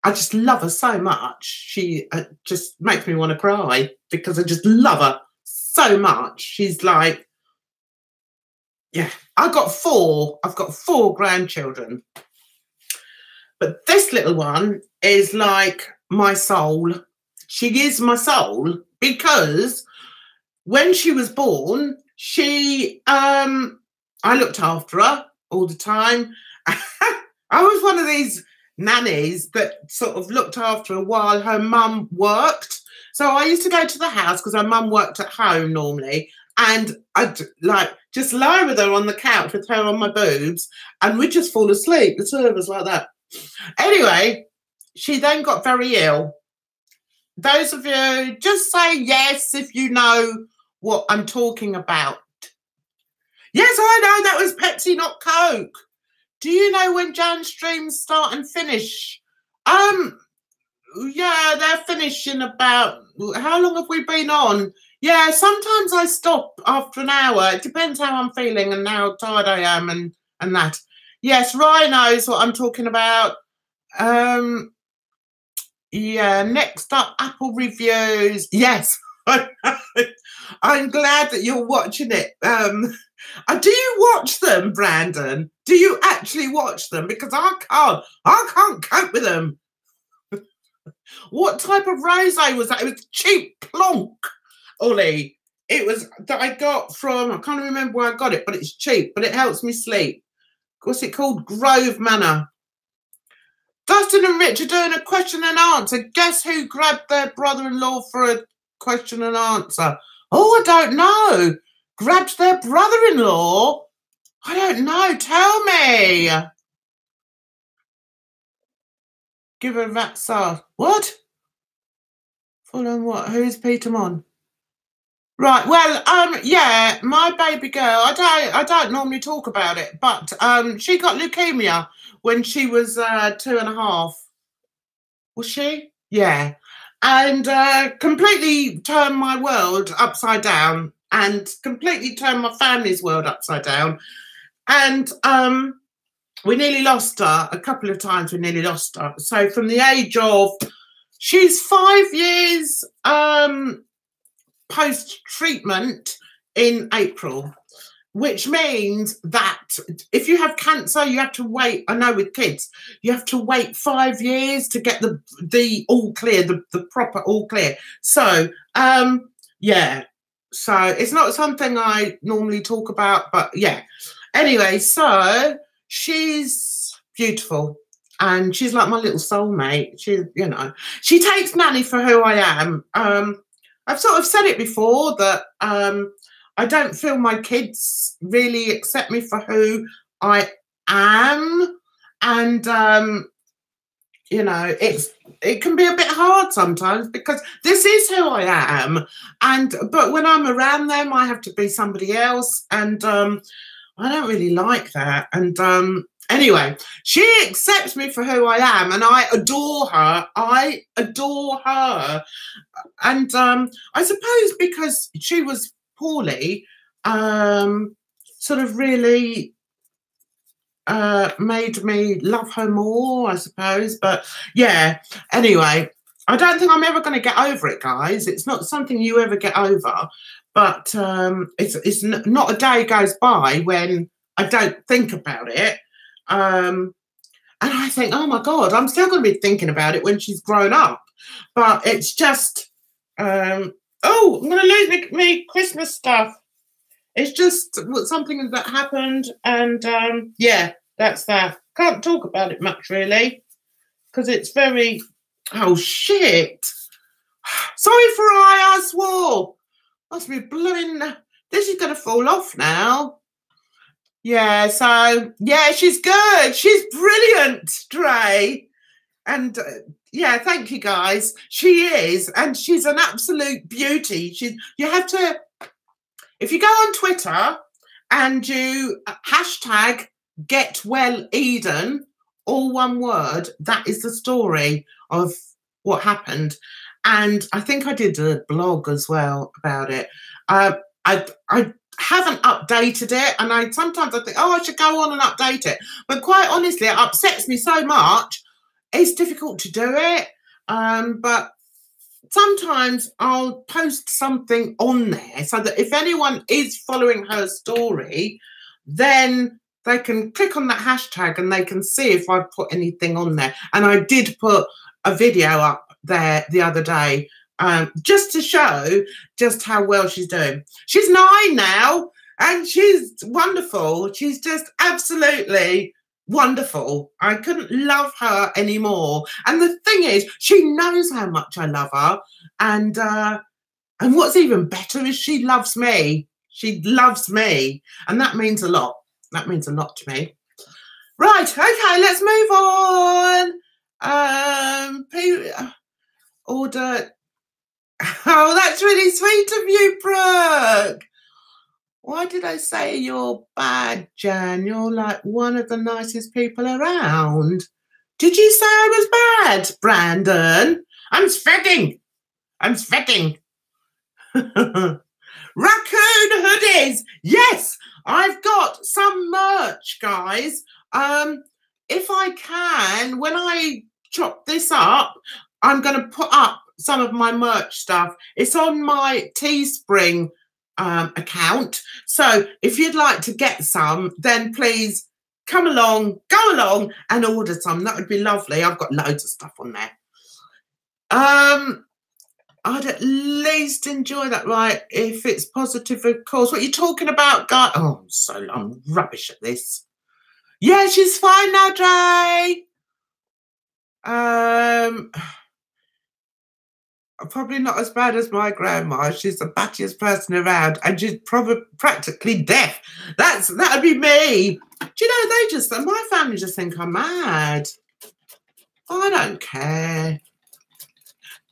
just love her so much. She just makes me want to cry because I just love her so much. She's like, yeah, I've got 4 grandchildren. But this little one is like my soul. She is my soul because when she was born, I looked after her all the time. I was one of these nannies that sort of looked after her while her mum worked. So I used to go to the house because her mum worked at home normally. And I'd like just lie with her on the couch with her on my boobs and we'd just fall asleep, the 2 of us like that. Anyway, she then got very ill. Those of you, just say yes if you know what I'm talking about. Yes, I know that was Pepsi, not Coke. Do you know when Jan streams start and finish? Yeah, they're finishing about, how long have we been on? Yeah, sometimes I stop after an hour. It depends how I'm feeling and how tired I am and that. Yes, Ryan knows what I'm talking about. Yeah, next up, Apple reviews. Yes, I'm glad that you're watching it. Do you watch them, Brandon? Do you actually watch them? Because I can't cope with them. What type of rosé was that? It was Cheap Plonk, Ollie. It was that I got from, I can't remember where I got it, but it's cheap, but it helps me sleep. What's it called? Grove Manor. Dustin and Rich are doing a question and answer. Guess who grabbed their brother-in-law for a question and answer? Oh, I don't know. Grabbed their brother-in-law? I don't know. Tell me. Give her that sauce. What? Full on what? Who's Peter Mon? Right. Well, yeah, my baby girl. I don't normally talk about it, but she got leukemia when she was 2.5. Was she? Yeah. And completely turned my world upside down, and completely turned my family's world upside down. And we nearly lost her a couple of times. We nearly lost her. So from the age of she's 5 years post-treatment in April, which means that if you have cancer, you have to wait. I know with kids, you have to wait 5 years to get the all clear, the proper all clear. So, yeah. So it's not something I normally talk about, but yeah. Anyway, so she's beautiful. And she's like my little soulmate. She, you know, she takes Nanny for who I am. I've sort of said it before that I don't feel my kids really accept me for who I am. And, you know, it can be a bit hard sometimes because this is who I am. But when I'm around them, I have to be somebody else. And I don't really like that. And anyway, she accepts me for who I am, and I adore her. I adore her. And I suppose because she was poorly, sort of really made me love her more, I suppose. But yeah, anyway, I don't think I'm ever going to get over it, guys. It's not something you ever get over. But it's not a day goes by when I don't think about it. And I think, oh my God, I'm still going to be thinking about it when she's grown up. But it's just, oh, I'm going to lose me Christmas stuff. It's just something that happened. And yeah, that's that. Can't talk about it much, really, because it's very, oh, shit. Sorry for I swore. Must be blooming. This is going to fall off now. Yeah, so, yeah, she's good. She's brilliant, Dre. And, yeah, thank you, guys. She is, and she's an absolute beauty. You have to, if you go on Twitter and you hashtag Get Well Eden, all one word, that is the story of what happened. And I think I did a blog as well about it. I haven't updated it, and sometimes I think, oh, I should go on and update it. But quite honestly, it upsets me so much. It's difficult to do it. But sometimes I'll post something on there so that if anyone is following her story, then they can click on that hashtag and they can see if I've put anything on there. And I did put a video up there the other day, just to show just how well she's doing. She's 9 now, and she's wonderful. She's just absolutely wonderful. I couldn't love her anymore. And the thing is, she knows how much I love her. And what's even better is she loves me. She loves me. And that means a lot. That means a lot to me. Right, okay, let's move on. Order. Oh, that's really sweet of you, Brooke. Why did I say you're bad, Jan? You're like one of the nicest people around. Did you say I was bad, Brandon? I'm sweating. I'm sweating. Raccoon hoodies. Yes, I've got some merch, guys. If I can, when I chop this up, I'm going to put up some of my merch stuff. It's on my Teespring account. So if you'd like to get some, then please come along, go along and order some. That would be lovely. I've got loads of stuff on there. I'd at least enjoy that, right? If it's positive, of course. What are you talking about, guy? Oh, I'm rubbish at this. Yeah, she's fine now, Dre. Probably not as bad as my grandma. She's the battiest person around, and she's probably practically deaf. That'd be me. Do you know, my family just think I'm mad. I don't care.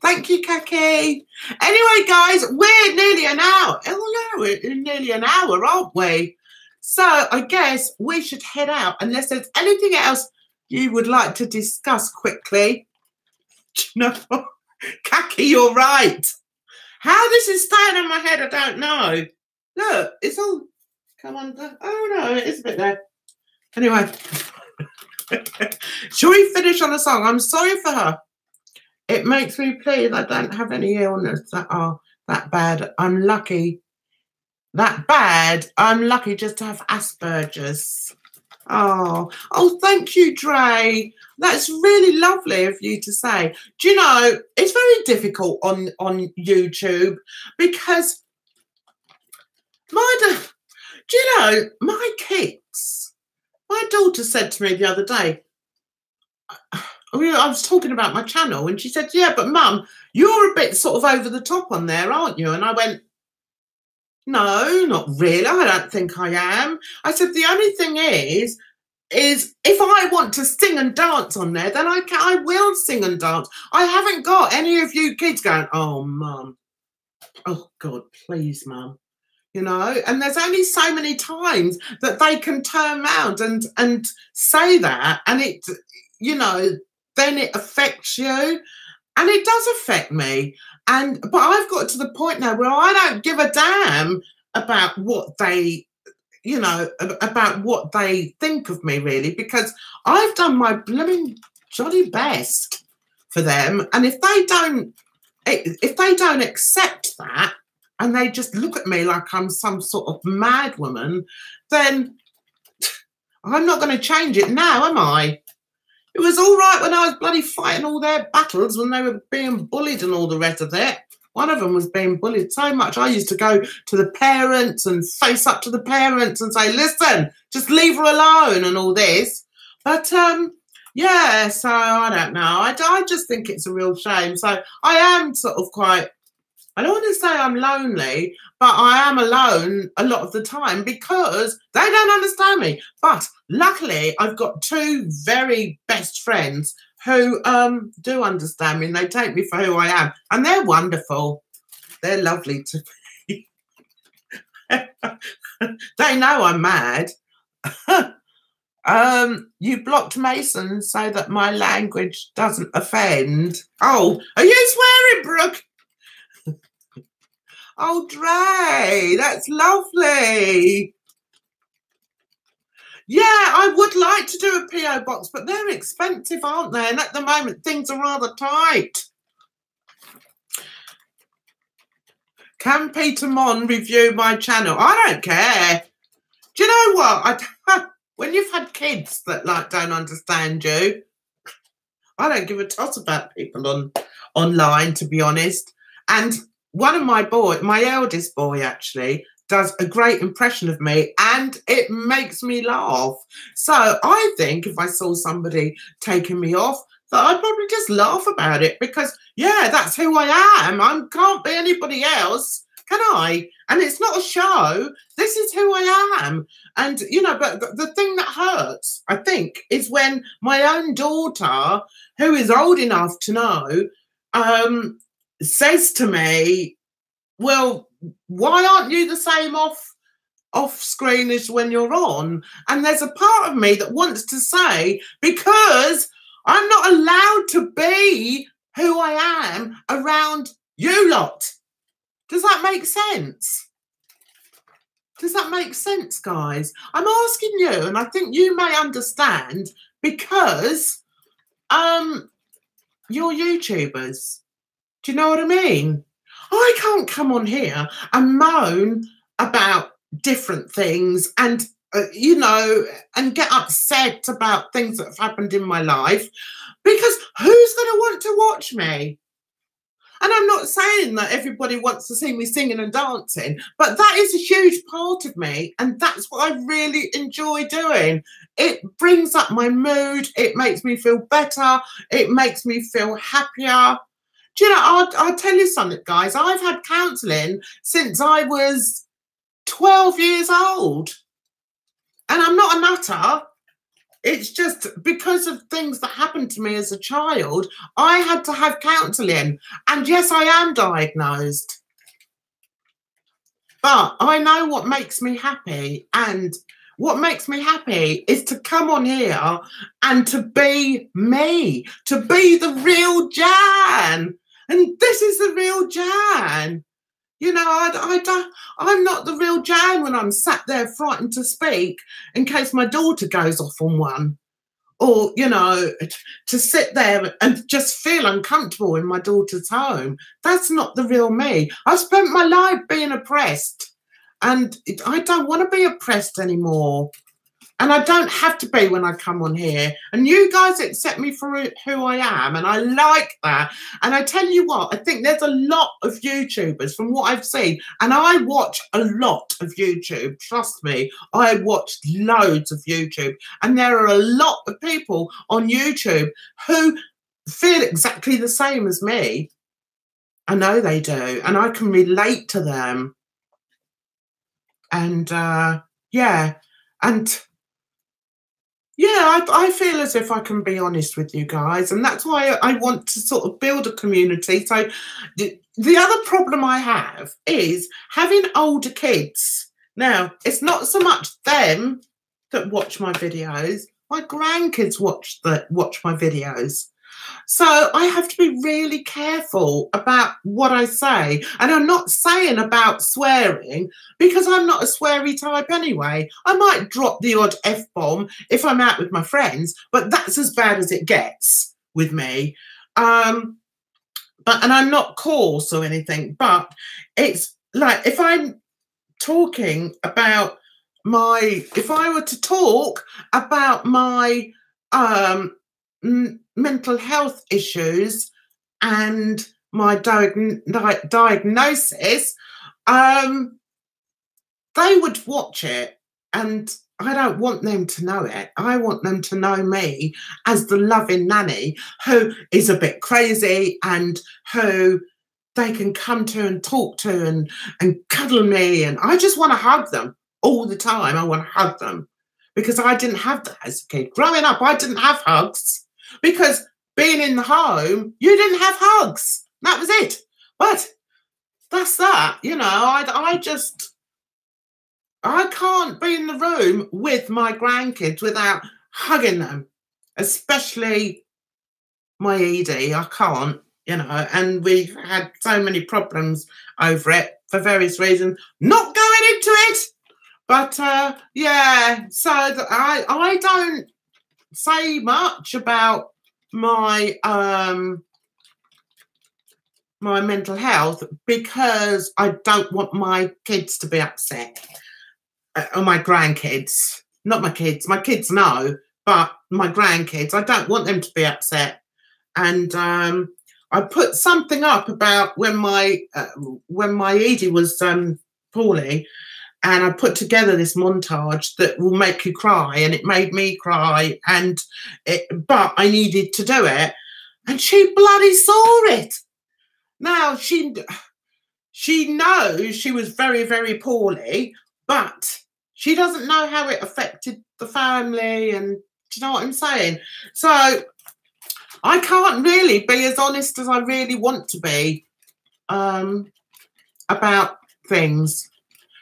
Thank you, Kaki. Anyway, guys, we're nearly an hour. Oh no, we're nearly an hour, aren't we? So I guess we should head out unless there's anything else you would like to discuss quickly. No. Kaki, you're right. How this is staying on my head, I don't know. Look, it's all come on. Oh no, it is a bit there. Anyway, shall we finish on a song? I'm sorry for her. It makes me pleased I don't have any illness that are that bad. I'm lucky. That bad. I'm lucky just to have Asperger's. Oh, thank you, Dre. That's really lovely of you to say. Do you know, it's very difficult on YouTube because my kids, my daughter said to me the other day, I was talking about my channel and she said, yeah, but Mum, you're a bit sort of over the top on there, aren't you? And I went, no, not really. I don't think I am. I said, the only thing is if I want to sing and dance on there, then I will sing and dance. I haven't got any of you kids going, oh, Mum, oh, God, please, Mum. You know, and there's only so many times that they can turn around and say that, and it, you know, then it affects you, and it does affect me. But I've got to the point now where I don't give a damn about what they, you know, about what they think of me, really, because I've done my blooming jolly best for them, and if they don't accept that, and they just look at me like I'm some sort of mad woman, then I'm not going to change it now, am I? It was all right when I was bloody fighting all their battles when they were being bullied and all the rest of it. One of them was being bullied so much. I used to go to the parents and face up to the parents and say, listen, just leave her alone and all this. But, yeah, so I don't know. I just think it's a real shame. So I am sort of quite, I don't want to say I'm lonely, but I am alone a lot of the time because they don't understand me. But luckily, I've got two very best friends who do understand me, and they take me for who I am. And they're wonderful. They're lovely to me. They know I'm mad. You blocked Mason so that my language doesn't offend. Oh, are you swearing, Brooke? Oh, Dre, that's lovely. Yeah, I would like to do a P.O. box, but they're expensive, aren't they? And at the moment, things are rather tight. Can Peter Mon review my channel? I don't care. Do you know what? When you've had kids that don't understand you, I don't give a toss about people online, to be honest. And one of my eldest boy actually, does a great impression of me and it makes me laugh. So I think if I saw somebody taking me off, that I'd probably just laugh about it because, yeah, that's who I am. I can't be anybody else, can I? And it's not a show. This is who I am. And, you know, but the thing that hurts, I think, is when my own daughter, who is old enough to know, says to me, well, why aren't you the same off screen as when you're on? And there's a part of me that wants to say, because I'm not allowed to be who I am around you lot. Does that make sense? Does that make sense, guys? I'm asking you, and I think you may understand, because you're YouTubers. Do you know what I mean? I can't come on here and moan about different things and, you know, and get upset about things that have happened in my life, because who's going to want to watch me? And I'm not saying that everybody wants to see me singing and dancing, but that is a huge part of me, and that's what I really enjoy doing. It brings up my mood. It makes me feel better. It makes me feel happier. Do you know, I'll tell you something, guys. I've had counselling since I was 12 years old. And I'm not a nutter. It's just because of things that happened to me as a child, I had to have counselling. And yes, I am diagnosed. But I know what makes me happy. And what makes me happy is to come on here and to be me, to be the real Jan. And this is the real Jan. You know, I'm not the real Jan when I'm sat there frightened to speak in case my daughter goes off on one. or, you know, to sit there and just feel uncomfortable in my daughter's home. That's not the real me. I've spent my life being oppressed, and I don't want to be oppressed anymore. And I don't have to be when I come on here. And you guys accept me for who I am. And I like that. And I tell you what, I think there's a lot of YouTubers from what I've seen. And I watch a lot of YouTube. Trust me, I watch loads of YouTube. And there are a lot of people on YouTube who feel exactly the same as me. I know they do. And I can relate to them. And yeah. And yeah, I feel as if I can be honest with you guys, and that's why I want to sort of build a community. So the other problem I have is having older kids. Now, it's not so much them that watch my videos. My grandkids watch my videos. So I have to be really careful about what I say. And I'm not saying about swearing, because I'm not a sweary type anyway. I might drop the odd F-bomb if I'm out with my friends, but that's as bad as it gets with me. And I'm not coarse or anything, but it's like if I'm talking about if I were to talk about my mental health issues and my diagnosis, they would watch it, and I don't want them to know it. I want them to know me as the loving nanny who is a bit crazy and who they can come to and talk to and cuddle me, and I just want to hug them all the time. I want to hug them because I didn't have that as a kid. Growing up, I didn't have hugs. Because being in the home, you didn't have hugs. That was it. But that's that. You know, I can't be in the room with my grandkids without hugging them, especially my Edie. I can't, you know, and we've had so many problems over it for various reasons. Not going into it. But, yeah, so I don't say much about my my mental health because I don't want my kids to be upset, or my grandkids. Not my kids. My kids know, but my grandkids, I don't want them to be upset. And I put something up about when my Edie was poorly. And I put together this montage that will make you cry, and it made me cry. But I needed to do it, and she bloody saw it. Now she knows she was very, very poorly, but she doesn't know how it affected the family. And do you know what I'm saying? So I can't really be as honest as I really want to be about things.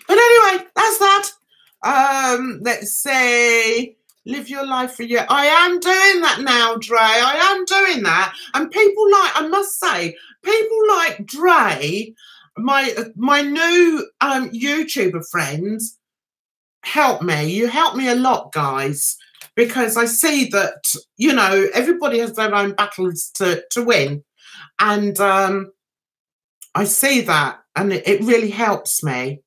But anyway, that's that. Let's say, live your life for you. I am doing that now, Dre. I am doing that. And people like, I must say, people like Dre, my new YouTuber friends, help me. You help me a lot, guys, because I see that, you know, everybody has their own battles to win. And I see that, and it really helps me.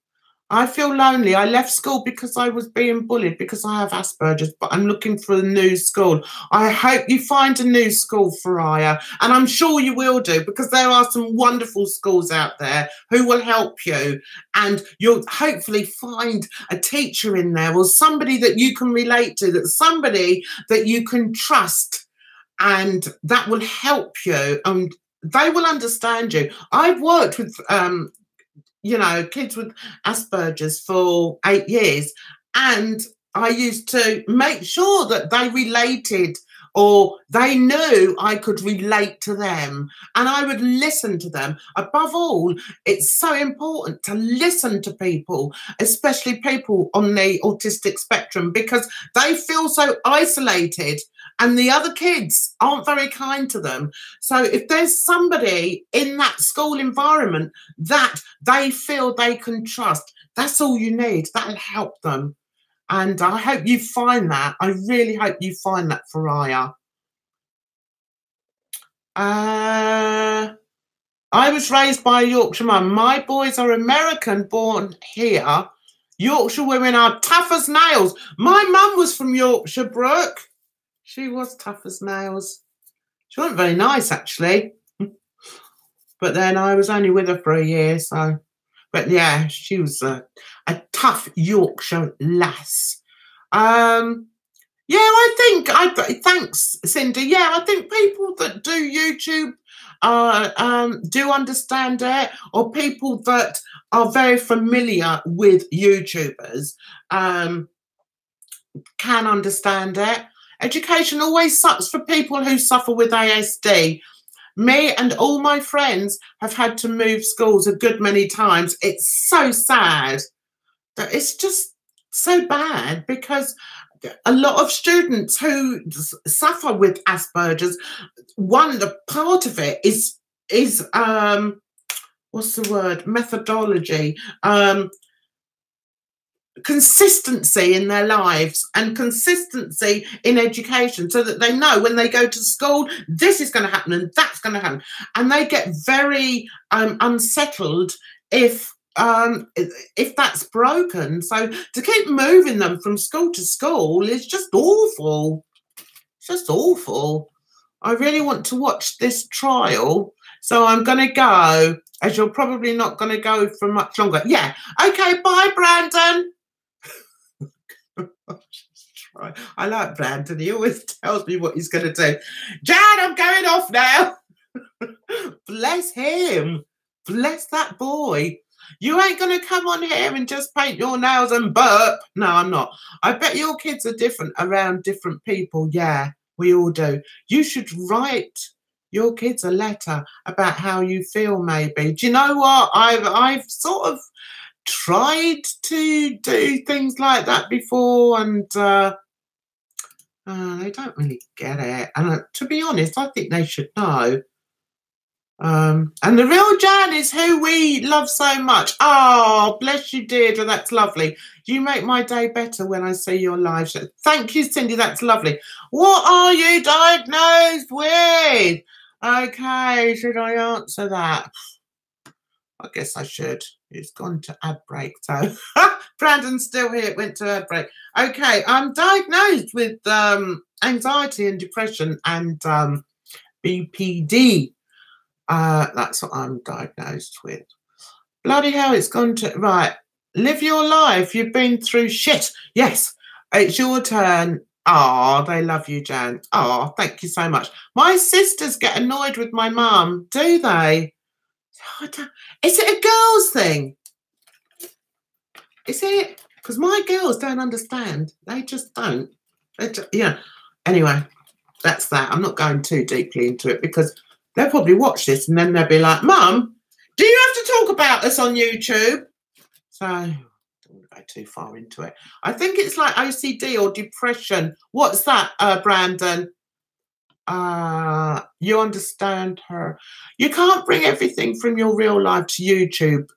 I feel lonely. I left school because I was being bullied because I have Asperger's, but I'm looking for a new school. I hope you find a new school for Aya, and I'm sure you will do, because there are some wonderful schools out there who will help you, and you'll hopefully find a teacher in there or somebody that you can relate to, that somebody that you can trust, and that will help you, and they will understand you. I've worked with you know, kids with Asperger's for 8 years, and I used to make sure that they related, or they knew I could relate to them, and I would listen to them. Above all, it's so important to listen to people, especially people on the autistic spectrum, because they feel so isolated and the other kids aren't very kind to them. So if there's somebody in that school environment that they feel they can trust, that's all you need. That'll help them. And I hope you find that. I really hope you find that, Faraya. I was raised by a Yorkshire mum. My boys are American, born here. Yorkshire women are tough as nails. My mum was from Yorkshire, Brooke. She was tough as nails. She wasn't very nice, actually. But then I was only with her for a year, so... But yeah, she was a tough Yorkshire lass. Yeah, thanks, Cindy. Yeah, I think people that do YouTube do understand it, or people that are very familiar with YouTubers can understand it. Education always sucks for people who suffer with ASD. Me and all my friends have had to move schools a good many times. It's so sad. That it's just so bad, because a lot of students who suffer with Asperger's, the part of it is what's the word? Methodology. Consistency in their lives and consistency in education, so that they know when they go to school, this is going to happen and that's going to happen. And they get very unsettled if that's broken. So to keep moving them from school to school is just awful. It's just awful. I really want to watch this trial, so I'm going to go, as you're probably not going to go for much longer. Yeah. Okay, bye, Brandon. I like Brandon. He always tells me what he's going to do. Jan, I'm going off now. Bless him. Bless that boy. You ain't going to come on here and just paint your nails and burp. No, I'm not. I bet your kids are different around different people. Yeah, we all do. You should write your kids a letter about how you feel, maybe. Do you know what? I've sort of tried to do things like that before, and they don't really get it. And to be honest, I think they should know. And the real Jan is who we love so much. Oh, bless you, Deirdre. That's lovely. You make my day better when I see your live show. Thank you, Cindy. That's lovely. What are you diagnosed with? Okay, should I answer that? I guess I should. It's gone to ad break. So Brandon's still here. It went to ad break. Okay, I'm diagnosed with anxiety and depression and BPD. That's what I'm diagnosed with. Bloody hell, it's gone to... Right, live your life. You've been through shit. Yes, it's your turn. Oh, they love you, Jan. Oh, thank you so much. My sisters get annoyed with my mum, do they? Is it a girls thing? Is it? Because my girls don't understand. They just don't. Yeah. Anyway, that's that. I'm not going too deeply into it, because they'll probably watch this and then they'll be like, Mum, do you have to talk about this on YouTube? So I don't want to go too far into it. I think it's like OCD or depression. What's that, Brandon? You understand her. You can't bring everything from your real life to YouTube.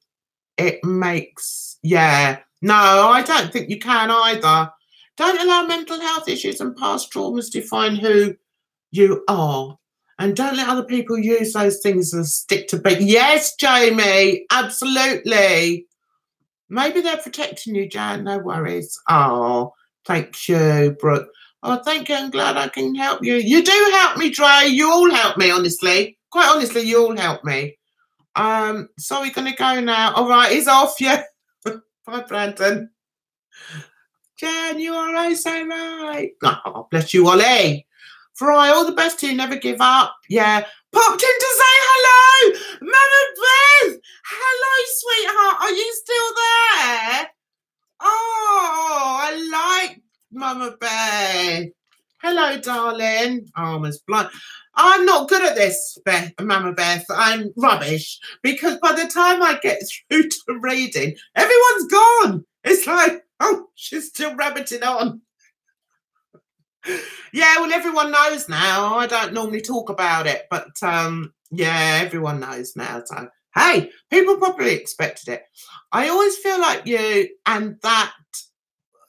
It makes, yeah. No, I don't think you can either. Don't allow mental health issues and past traumas define who you are. And don't let other people use those things as stick to beat. Yes, Jamie, absolutely. Maybe they're protecting you, Jan. No worries. Oh, thank you, Brooke. Oh, thank you. I'm glad I can help you. You do help me, Dre. You all help me, honestly. Quite honestly, you all help me. So we're going to go now. All right, he's off, yeah. Bye, Brandon. Jan, you are oh so right. Oh, bless you, Ollie. Fry, all the best to you. Never give up. Yeah. Popped in to say hello. Mama Beth. Hello, sweetheart. Are you still there? Oh, I like Mama Beth. Hello, darling. Oh, I'm as blind. I'm not good at this, Mama Beth. I'm rubbish, because by the time I get through to reading, everyone's gone. It's like, oh, she's still rabbiting on. Yeah, well, everyone knows now. I don't normally talk about it, but yeah, everyone knows now. So, hey, people probably expected it. I always feel like you, and that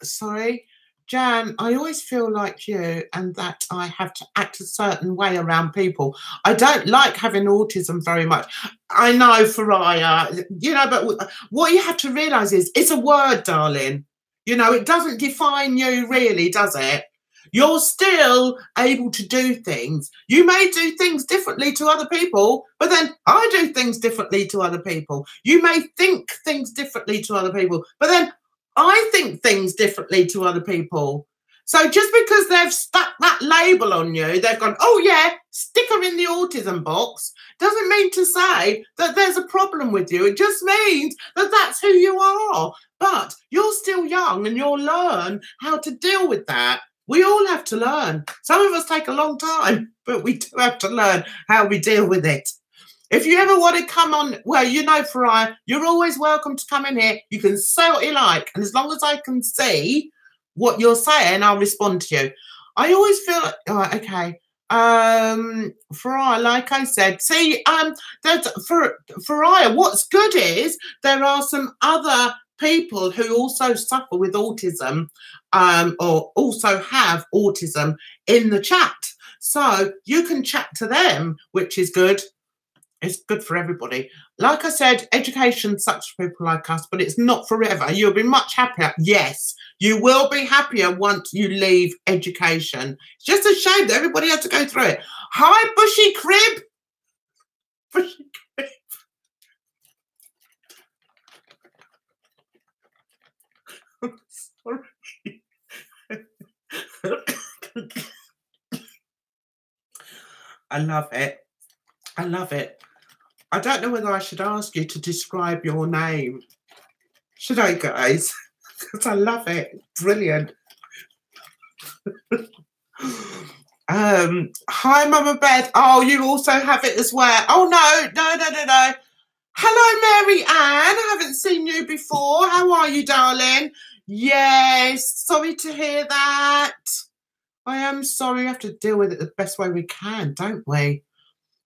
sorry, Jan, I always feel like you and that I have to act a certain way around people. I don't like having autism very much. I know, Faraya, you know, but what you have to realise is it's a word, darling. You know, it doesn't define you really, does it? You're still able to do things. You may do things differently to other people, but then I do things differently to other people. You may think things differently to other people, but then I think things differently to other people. So just because they've stuck that label on you, they've gone, oh yeah, stick her in the autism box, doesn't mean to say that there's a problem with you. It just means that that's who you are. But you're still young and you'll learn how to deal with that. We all have to learn. Some of us take a long time, but we do have to learn how we deal with it. If you ever want to come on, well, you know, Farai, you're always welcome to come in here. You can say what you like. And as long as I can see what you're saying, I'll respond to you. I always feel like, oh, okay. Farai, like I said, see, Farai, what's good is there are some other people who also suffer with autism or also have autism in the chat. So you can chat to them, which is good. It's good for everybody. Like I said, education sucks for people like us, but it's not forever. You'll be much happier. Yes, you will be happier once you leave education. It's just a shame that everybody had to go through it. Hi, Bushy Crib. Bushy Crib. I'm sorry. I love it. I love it. I don't know whether I should ask you to describe your name. Should I, guys? Because I love it. Brilliant. Hi, Mama Beth. Oh, you also have it as well. Oh, no. Hello, Mary Ann. I haven't seen you before. How are you, darling? Yes. Sorry to hear that. I am sorry. We have to deal with it the best way we can, don't we?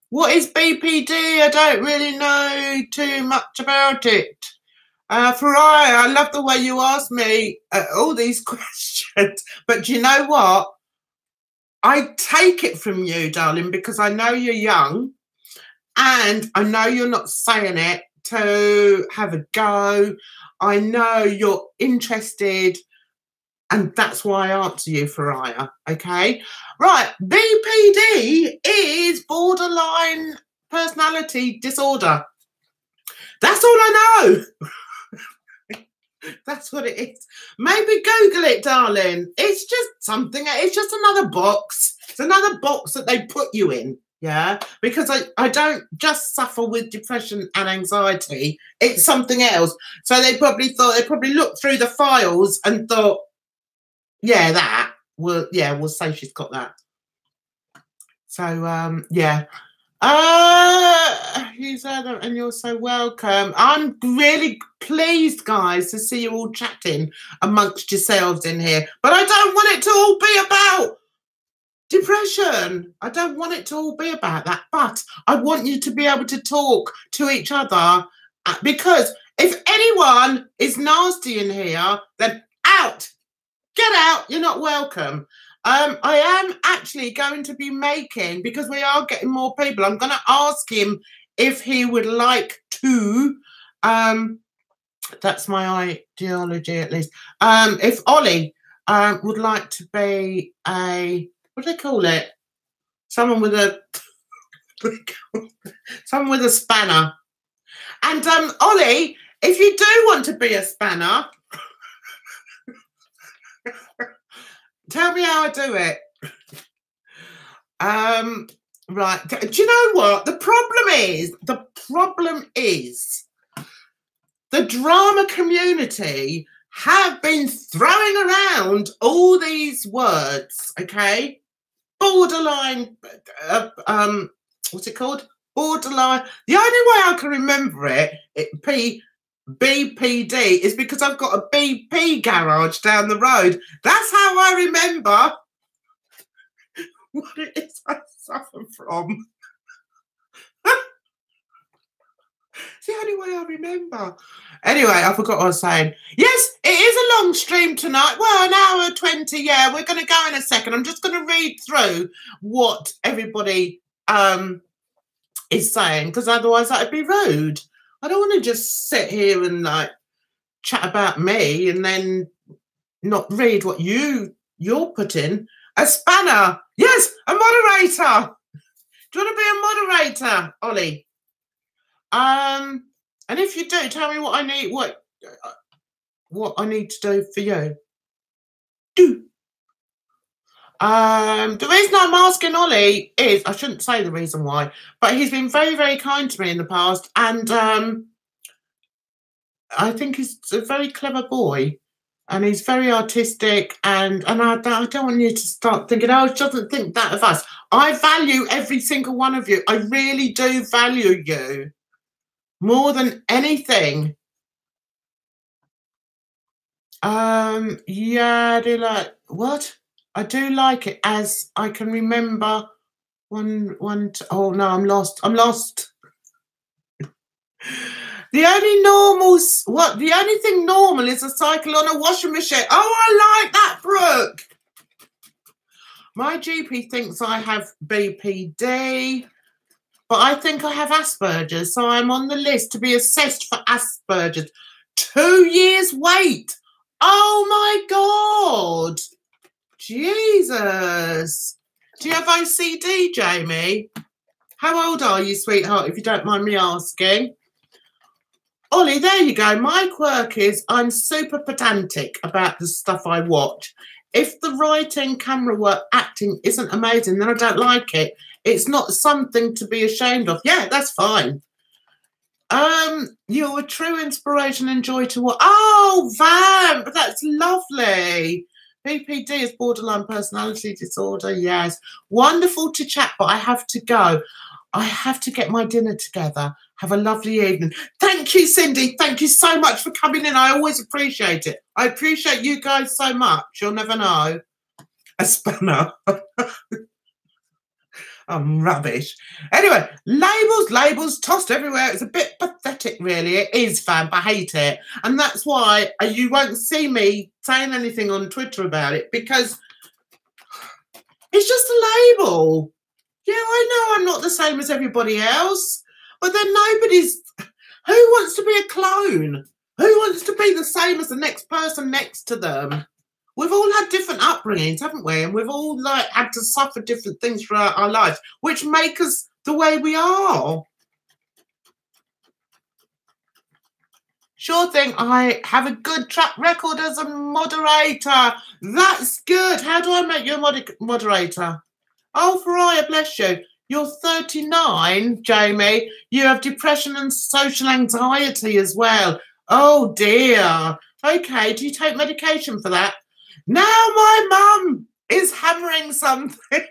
What is BPD? I don't really know too much about it. Farai, I love the way you ask me all these questions. But do you know what? I take it from you, darling, because I know you're young and I know you're not saying it to have a go. I know you're interested. And that's why I answer you, Farai, okay? Right, BPD is borderline personality disorder. That's all I know. That's what it is. Maybe Google it, darling. It's just something, it's just another box. It's another box that they put you in, yeah? Because I don't just suffer with depression and anxiety. It's something else. So they probably looked through the files and thought, yeah, that. We'll say she's got that. So, yeah. You said that, and you're so welcome. I'm really pleased, guys, to see you all chatting amongst yourselves in here. But I don't want it to all be about depression. I don't want it to all be about that. But I want you to be able to talk to each other because if anyone is nasty in here, then out. Get out, you're not welcome. I am actually going to be making, because we are getting more people, I'm going to ask him if he would like to, that's my ideology at least, if Ollie would like to be a, what do they call it? Someone with a, someone with a spanner. And Ollie, if you do want to be a spanner, tell me how I do it. Right. Do you know what? The problem is the drama community have been throwing around all these words, okay? Borderline, what's it called? Borderline. The only way I can remember it, BPD, is because I've got a BP garage down the road. That's how I remember what it is I suffer from. It's the only way I remember. Anyway, I forgot what I was saying. Yes, it is a long stream tonight. Well, an hour 20. Yeah, we're going to go in a second. I'm just going to read through what everybody is saying, because otherwise that would be rude. I don't want to just sit here and like chat about me and then not read what you're putting. A spanner. Yes, a moderator. Do you want to be a moderator, Ollie? And if you do, tell me what I need. What I need to do for you. Do. The reason I'm asking Ollie is, I shouldn't say the reason why, but he's been very, very kind to me in the past, and I think he's a very clever boy, and he's very artistic, and I don't want you to start thinking, oh, he doesn't think that of us. I value every single one of you. I really do value you more than anything. Yeah, I do like what? I do like it, as I can remember oh no, I'm lost. The only thing normal is a cycle on a washing machine. Oh, I like that, Brooke. My GP thinks I have BPD, but I think I have Asperger's, so I'm on the list to be assessed for Asperger's. 2 years wait. Oh my God. Jesus. Do you have OCD, Jamie? How old are you, sweetheart, if you don't mind me asking? Ollie, there you go. My quirk is I'm super pedantic about the stuff I watch. If the writing, camera work, acting isn't amazing, then I don't like it. It's not something to be ashamed of. Yeah, that's fine. You're a true inspiration and joy to watch. Oh, Vamp, that's lovely. BPD is borderline personality disorder. Yes. Wonderful to chat, but I have to go. I have to get my dinner together. Have a lovely evening. Thank you, Cindy. Thank you so much for coming in. I always appreciate it. I appreciate you guys so much. You'll never know. A spanner. I'm rubbish. Anyway, labels tossed everywhere. It's a bit pathetic, really. It is, Vamp. I hate it. And that's why you won't see me saying anything on Twitter about it, because it's just a label. Yeah, I know I'm not the same as everybody else, but then nobody's... Who wants to be a clone? Who wants to be the same as the next person next to them? We've all had different upbringings, haven't we? And we've all like had to suffer different things throughout our lives, which make us the way we are. Sure thing. I have a good track record as a moderator. That's good. How do I make you a moderator? Oh, Faraya, bless you. You're 39, Jamie. You have depression and social anxiety as well. Oh, dear. Okay, do you take medication for that? Now my mum is hammering something.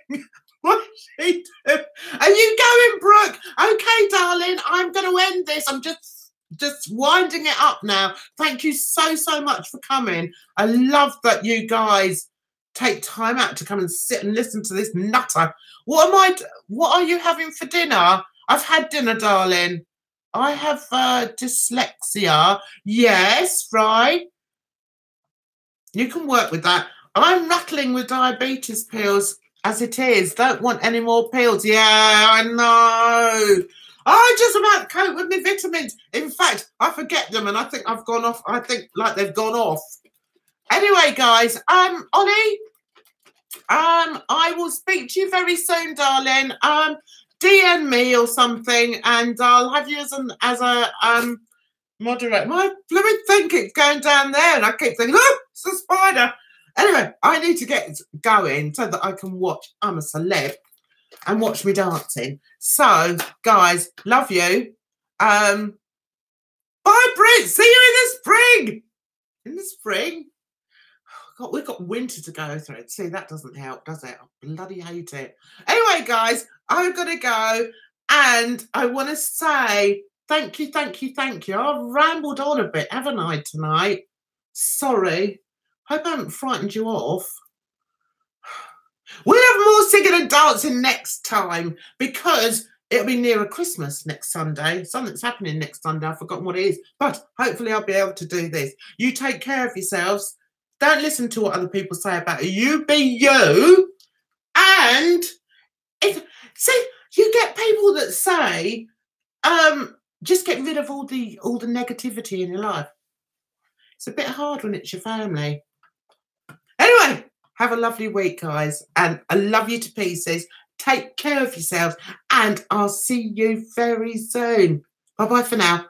What's she doing? Are you going, Brooke? Okay, darling, I'm going to end this. I'm just winding it up now. Thank you so much for coming. I love that you guys take time out to come and sit and listen to this nutter. What are you having for dinner? I've had dinner, darling. I have dyslexia. Yes, right. You can work with that. I'm rattling with diabetes pills as it is. Don't want any more pills. Yeah, I know. I just about cope with my vitamins. In fact, I forget them and I think I've gone off. I think like they've gone off. Anyway, guys, Ollie, I will speak to you very soon, darling. DM me or something and I'll have you as a moderator. My fluid thing keeps going down there and I keep thinking, oh, it's a spider. Anyway, I need to get going so that I can watch I'm a Celeb and watch me dancing. So, guys, love you. Bye, Brit. See you in the spring. In the spring? God, we've got winter to go through. See, that doesn't help, does it? I bloody hate it. Anyway, guys, I've got to go. And I want to say thank you. I've rambled on a bit, haven't I, tonight? Sorry. Hope I haven't frightened you off. We'll have more singing and dancing next time because it'll be nearer Christmas next Sunday. Something's happening next Sunday. I've forgotten what it is. But hopefully I'll be able to do this. You take care of yourselves. Don't listen to what other people say about you. You be you. And see, you get people that say, just get rid of all the negativity in your life. It's a bit hard when it's your family. Anyway, have a lovely week, guys. And I love you to pieces. Take care of yourselves. And I'll see you very soon. Bye-bye for now.